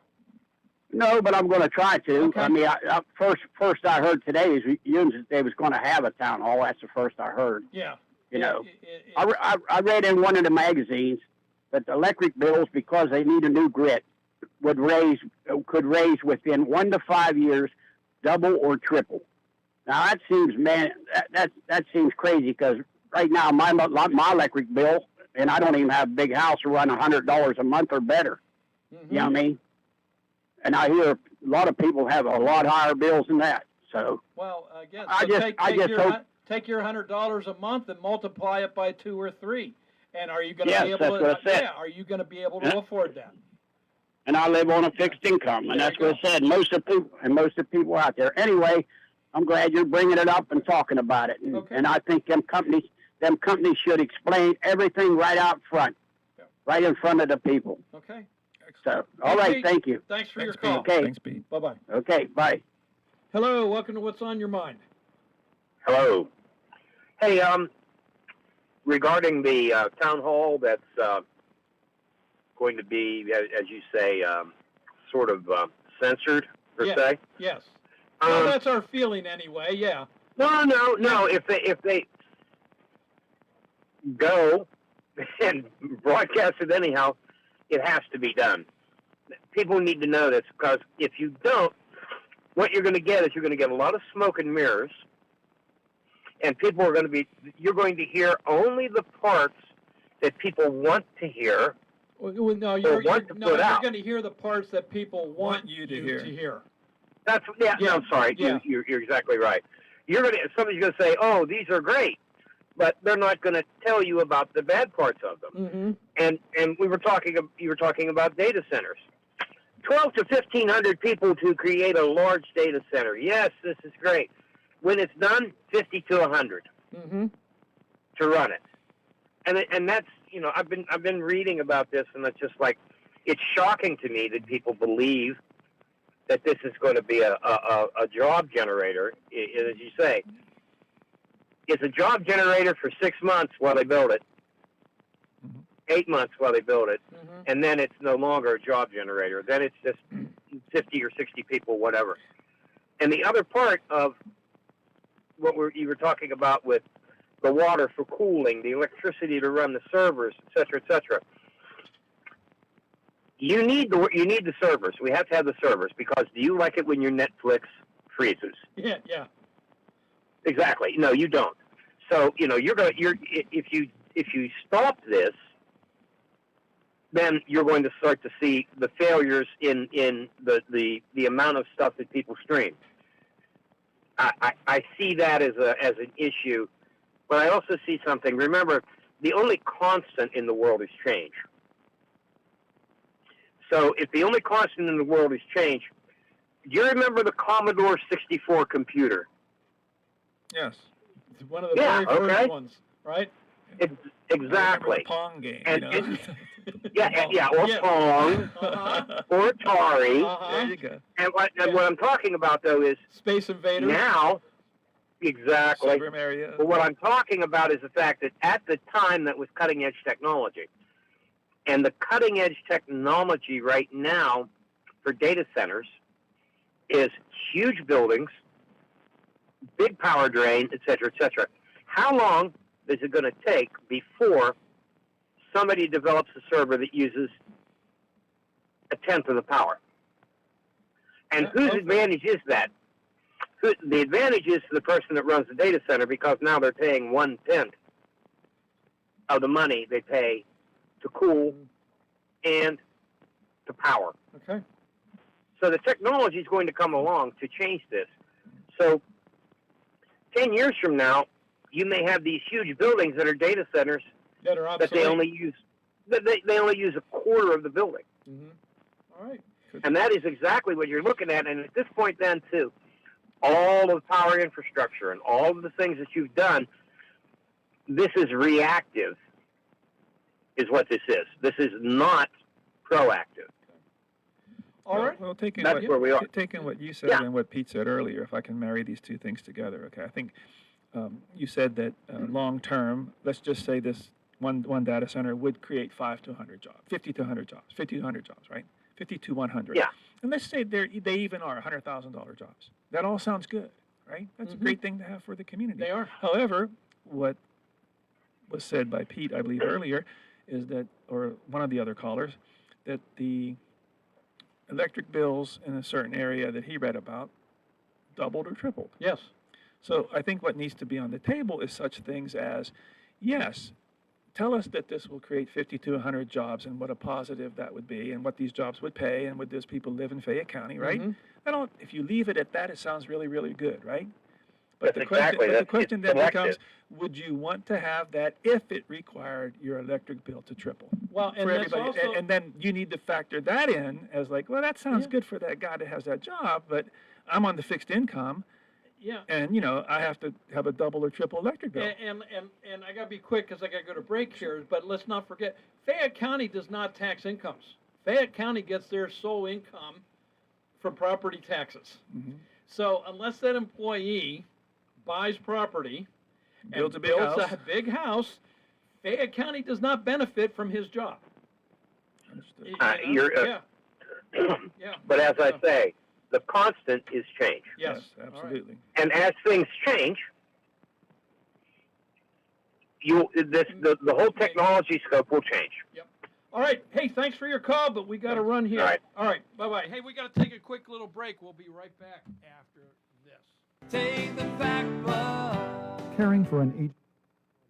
No, but I'm going to try to. Okay. I mean, first I heard today is they was going to have a town hall. That's the first I heard. Yeah. I read in one of the magazines that the electric bills, because they need a new grid, could raise within 1 to 5 years, double or triple. Now that seems, that seems crazy, because right now my electric bill, and I don't even have a big house, will run $100 a month or better. You know what I mean? And I hear a lot of people have a lot higher bills than that. So well, again, take your $100 a month and multiply it by 2 or 3, and are you going to be able to? Are you going to be able to afford that? And I live on a fixed income, and that's what I said. Most of the people out there. Anyway, I'm glad you're bringing it up and talking about it. And I think them companies should explain everything right out front, right in front of the people. Okay. So, all right, Pete, thank you. Thanks for your call. Okay. Thanks, Pete. Bye-bye. Okay, bye. Hello, welcome to What's on Your Mind. Hello. Hey, regarding the town hall that's going to be, as you say, sort of censored, per se. Yes. Well, that's our feeling anyway, yeah. No. If they go and broadcast it anyhow, it has to be done. People need to know this, because if you don't, what you're going to get is you're going to get a lot of smoke and mirrors, and people are going to be, you're going to hear only the parts that people want to hear. Well, no, you're going to hear the parts that people want you to hear. That's No, I'm sorry. Yeah. You're exactly right. Somebody's going to say, "Oh, these are great," but they're not going to tell you about the bad parts of them. And you were talking about data centers. 12 to 1,500 people to create a large data center. Yes, this is great. When it's done, 50 to 100 to run it. And that's, I've been reading about this, and it's just like, it's shocking to me that people believe that this is going to be a job generator. As you say, it's a job generator for 6 months while they build it, 8 months while they build it, and then it's no longer a job generator. Then it's just 50 or 60 people, whatever. And the other part of what you were talking about with the water for cooling, the electricity to run the servers, et cetera, you need the servers. We have to have the servers, because do you like it when your Netflix freezes? Yeah. Exactly. No, you don't. So, if you stop this, then you're going to start to see the failures in the amount of stuff that people stream. I see that as an issue, but I also see something. Remember, the only constant in the world is change. So if the only constant in the world is change, Do you remember the Commodore 64 computer? Yes. It's one of the Yeah, very first okay. ones, right? Exactly. The Pong game. And, you know? or Yeah. Pong, Uh-huh. or Atari. There you go. And what I'm talking about, though, is Space Invaders. now, exactly. Super Mario. But what I'm talking about is the fact that at the time that was cutting-edge technology. And the cutting-edge technology right now for data centers is huge buildings, big power drain, et cetera, et cetera. How long is it going to take before somebody develops a server that uses a tenth of the power? And whose advantage is that? The advantage is to the person that runs the data center, because now they're paying 1/10 of the money they pay to cool and to power. Okay. So the technology is going to come along to change this. So 10 years from now, you may have these huge buildings that are data centers that are obsolete. that they only use a quarter of the building. Mm-hmm. All right. And that is exactly what you're looking at. And at this point then, too, all of the power infrastructure and all of the things that you've done, this is reactive, is what this is. This is not proactive. All right. Well, taking That's where we are. Taking what you said and what Pete said earlier, if I can marry these two things together, okay? I think you said that long term, let's just say this one data center would create 5 to 100 jobs, 50 to 100 jobs, 50 to 100 jobs, right? 50 to 100. Yeah. And let's say they even are $100,000 jobs. That all sounds good, right? That's a great thing to have for the community. They are. However, what was said by Pete, I believe earlier, is that, or one of the other callers, that the electric bills in a certain area that he read about doubled or tripled. Yes. So I think what needs to be on the table is such things as, yes, tell us that this will create 50 to 100 jobs and what a positive that would be and what these jobs would pay and would those people live in Fayette County, right? If you leave it at that, it sounds really, really good, right? But the question then becomes, would you want to have that if it required your electric bill to triple? Well, and for that's everybody, also, and then you need to factor that in as like, well, that sounds good for that guy that has that job, but I'm on the fixed income. Yeah. And, I have to have a double or triple electric bill. And I got to be quick because I got to go to break here, but let's not forget, Fayette County does not tax incomes. Fayette County gets their sole income from property taxes. So unless that employee buys property Builds and a big builds house. a big house, Fayette County does not benefit from his job. Yeah. But as I say, the constant is change. Yes, absolutely. And as things change, the whole technology scope will change. Yep. All right. Hey, thanks for your call, but we got to run here. All right. Bye-bye. Hey, we got to take a quick little break. We'll be right back after this. Take the fact book. Caring for an aged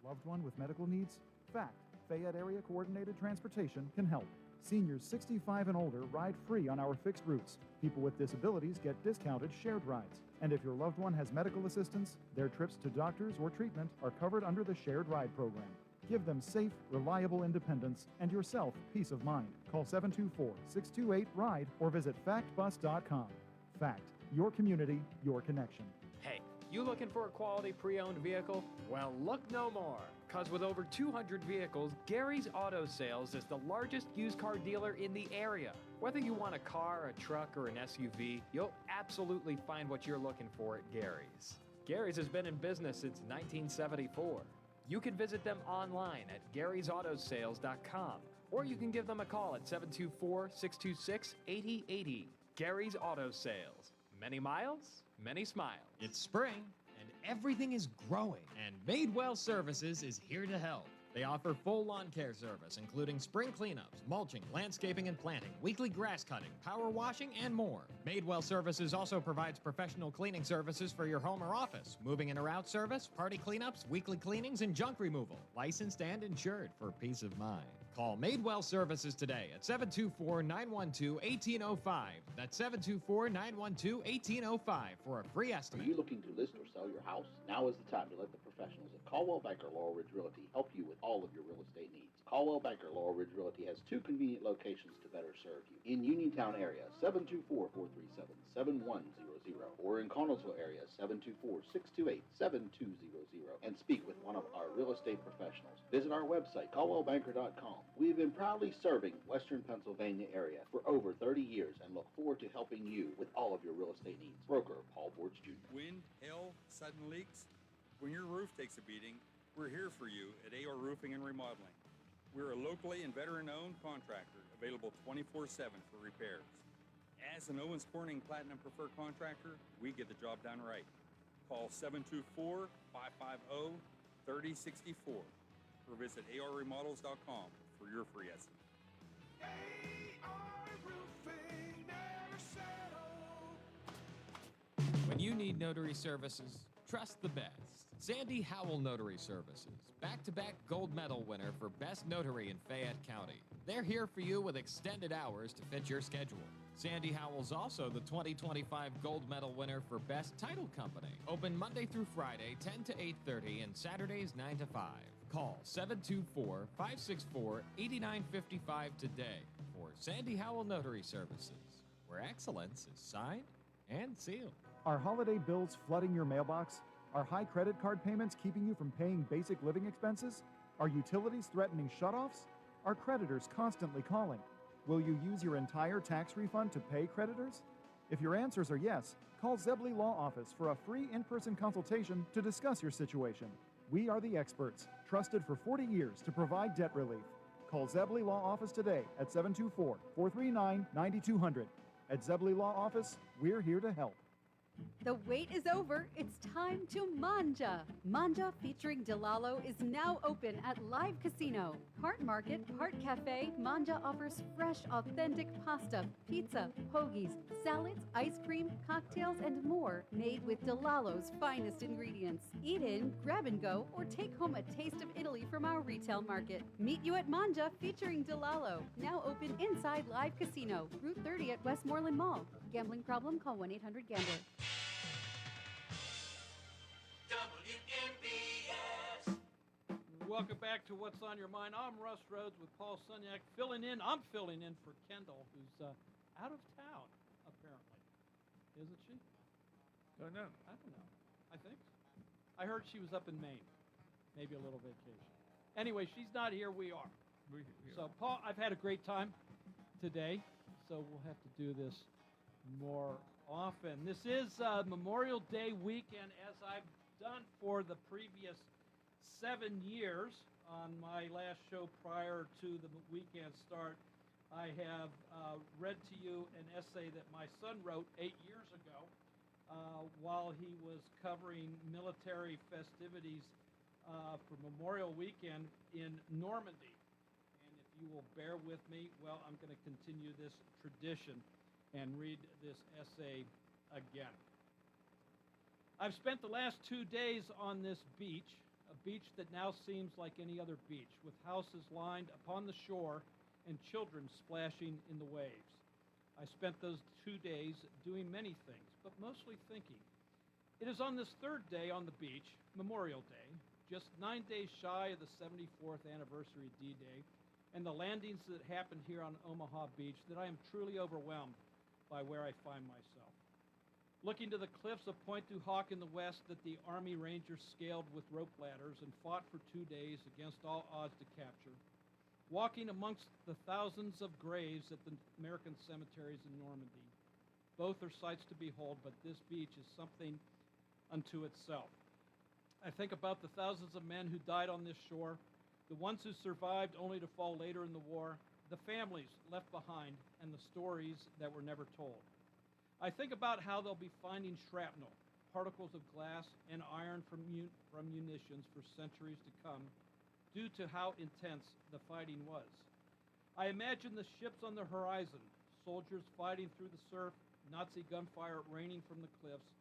loved one with medical needs? FACT, Fayette Area Coordinated Transportation, can help. Seniors 65 and older ride free on our fixed routes. People with disabilities get discounted shared rides. And if your loved one has medical assistance, their trips to doctors or treatment are covered under the shared ride program. Give them safe, reliable independence and yourself peace of mind. Call 724-628-RIDE or visit factbus.com. FACT, your community, your connection. Hey, you looking for a quality pre-owned vehicle? Well, look no more. Because with over 200 vehicles, Gary's Auto Sales is the largest used car dealer in the area. Whether you want a car, a truck, or an SUV, you'll absolutely find what you're looking for at Gary's. Gary's has been in business since 1974. You can visit them online at garysautosales.com, or you can give them a call at 724-626-8080. Gary's Auto Sales. Many miles, many smiles. It's spring, and everything is growing, and Madewell Services is here to help. They offer full lawn care service, including spring cleanups, mulching, landscaping and planting, weekly grass cutting, power washing, and more. Madewell Services also provides professional cleaning services for your home or office, moving in or out service, party cleanups, weekly cleanings, and junk removal. Licensed and insured for peace of mind. Call Madewell Services today at 724-912-1805. That's 724-912-1805 for a free estimate. Are you looking to list or sell your house? Now is the time to let the professionals at Caldwell Banker Laurel Ridge Realty help you with all of your real estate needs. Call Caldwell Banker Laurel Ridge Realty has two convenient locations to better serve you. In Uniontown area, 724-437-7100, or in Connellsville area, 724-628-7200, and speak with one of our real estate professionals. Visit our website, caldwellbanker.com. We have been proudly serving Western Pennsylvania area for over 30 years and look forward to helping you with all of your real estate needs. Broker Paul Bortz Jr. Wind, hail, sudden leaks? When your roof takes a beating, we're here for you at AR Roofing and Remodeling. We're a locally and veteran-owned contractor available 24/7 for repairs. As an Owens Corning Platinum Preferred Contractor, we get the job done right. Call 724-550-3064 or visit arremodels.com for your free estimate. When you need notary services, trust the best. Sandy Howell Notary Services, back-to-back gold medal winner for Best Notary in Fayette County. They're here for you with extended hours to fit your schedule. Sandy Howell's also the 2025 gold medal winner for Best Title Company. Open Monday through Friday, 10 to 8:30, and Saturdays, 9 to 5. Call 724-564-8955 today for Sandy Howell Notary Services, where excellence is signed and sealed. Are holiday bills flooding your mailbox? Are high credit card payments keeping you from paying basic living expenses? Are utilities threatening shutoffs? Are creditors constantly calling? Will you use your entire tax refund to pay creditors? If your answers are yes, call Zebley Law Office for a free in-person consultation to discuss your situation. We are the experts, trusted for 40 years to provide debt relief. Call Zebley Law Office today at 724-439-9200. At Zebley Law Office, we're here to help. The wait is over. It's time to manja. Manja featuring Delalo is now open at Live Casino. Part market, part cafe, Manja offers fresh, authentic pasta, pizza, hoagies, salads, ice cream, cocktails, and more made with Delalo's finest ingredients. Eat in, grab and go, or take home a taste of Italy from our retail market. Meet you at Manja featuring Delalo. Now open inside Live Casino, Route 30 at Westmoreland Mall. Gambling problem? Call 1-800-GAMBLER. Welcome back to What's on Your Mind. I'm Russ Rhodes with Paul Sunyak filling in. I'm filling in for Kendall, who's out of town, apparently. Isn't she? Don't know. I don't know. I think. I heard she was up in Maine. Maybe a little vacation. Anyway, she's not here. We are. So, Paul, I've had a great time today, so we'll have to do this more often. This is Memorial Day weekend, as I've done for the previous 7 years. On my last show prior to the weekend start, I have read to you an essay that my son wrote 8 years ago while he was covering military festivities for Memorial Weekend in Normandy. And if you will bear with me, well, I'm going to continue this tradition and read this essay again. I've spent the last 2 days on this beach, a beach that now seems like any other beach, with houses lined upon the shore and children splashing in the waves. I spent those 2 days doing many things, but mostly thinking. It is on this third day on the beach, Memorial Day, just 9 days shy of the 74th anniversary of D-Day, and the landings that happened here on Omaha Beach, that I am truly overwhelmed by where I find myself. Looking to the cliffs of Point du Hoc in the west that the Army Rangers scaled with rope ladders and fought for 2 days against all odds to capture. Walking amongst the thousands of graves at the American cemeteries in Normandy. Both are sights to behold, but this beach is something unto itself. I think about the thousands of men who died on this shore, the ones who survived only to fall later in the war, the families left behind, and the stories that were never told. I think about how they'll be finding shrapnel, particles of glass and iron from munitions for centuries to come, due to how intense the fighting was. I imagine the ships on the horizon, soldiers fighting through the surf, Nazi gunfire raining from the cliffs,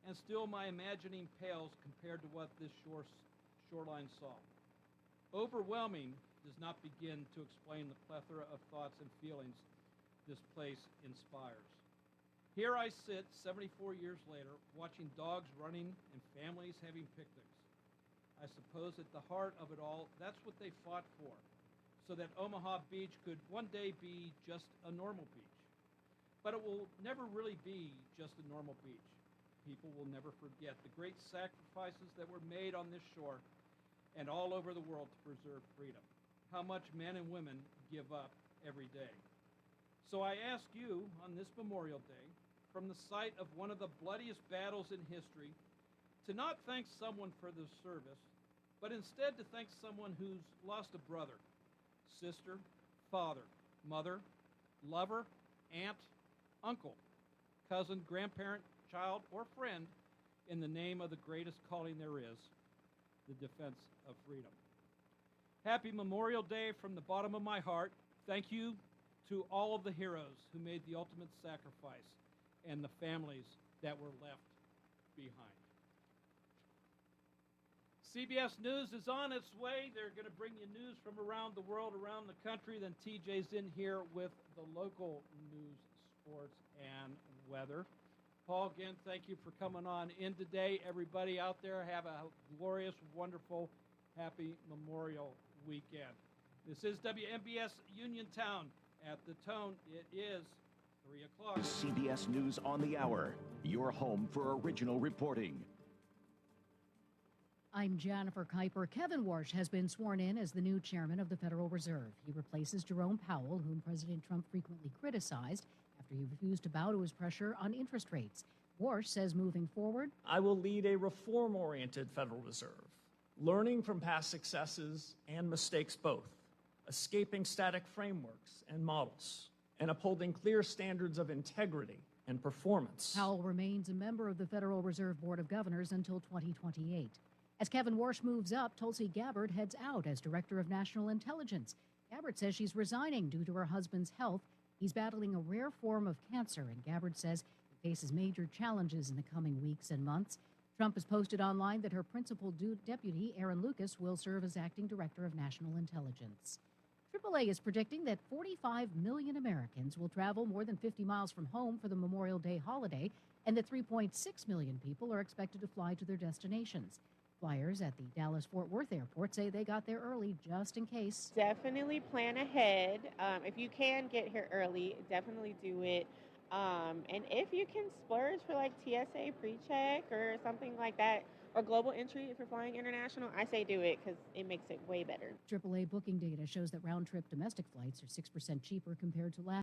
and still my imagining pales compared to what this shoreline saw. Overwhelming does not begin to explain the plethora of thoughts and feelings this place inspires. Here I sit, 74 years later, watching dogs running and families having picnics. I suppose at the heart of it all, that's what they fought for. so that Omaha Beach could one day be just a normal beach. But it will never really be just a normal beach. People will never forget the great sacrifices that were made on this shore and all over the world to preserve freedom. How much men and women give up every day. So I ask you on this Memorial Day, from the site of one of the bloodiest battles in history, to not thank someone for their service, but instead to thank someone who's lost a brother, sister, father, mother, lover, aunt, uncle, cousin, grandparent, child, or friend in the name of the greatest calling there is, the defense of freedom. Happy Memorial Day from the bottom of my heart. Thank you to all of the heroes who made the ultimate sacrifice and the families that were left behind. CBS News is on its way. They're going to bring you news from around the world, around the country. Then TJ's in here with the local news, sports, and weather. Paul, again, thank you for coming on in today. Everybody out there, have a glorious, wonderful, happy Memorial Weekend. This is WMBS Uniontown. At the tone, it is 3 o'clock. CBS News on the Hour, your home for original reporting. I'm Jennifer Kuiper. Kevin Warsh has been sworn in as the new chairman of the Federal Reserve. He replaces Jerome Powell, whom President Trump frequently criticized after he refused to bow to his pressure on interest rates. Warsh says moving forward, I will lead a reform-oriented Federal Reserve, learning from past successes and mistakes both, escaping static frameworks and models, and upholding clear standards of integrity and performance. Powell remains a member of the Federal Reserve Board of Governors until 2028. As Kevin Warsh moves up, Tulsi Gabbard heads out as Director of National Intelligence. Gabbard says she's resigning due to her husband's health. He's battling a rare form of cancer, and Gabbard says he faces major challenges in the coming weeks and months. Trump has posted online that her principal deputy, Aaron Lucas, will serve as acting Director of National Intelligence. AAA is predicting that 45 million Americans will travel more than 50 miles from home for the Memorial Day holiday, and that 3.6 million people are expected to fly to their destinations. Flyers at the Dallas-Fort Worth airport say they got there early just in case. Definitely plan ahead. If you can get here early, definitely do it. And if you can splurge for like TSA pre-check or something like that, or global entry if you're flying international, I say do it because it makes it way better. AAA booking data shows that round-trip domestic flights are 6% cheaper compared to last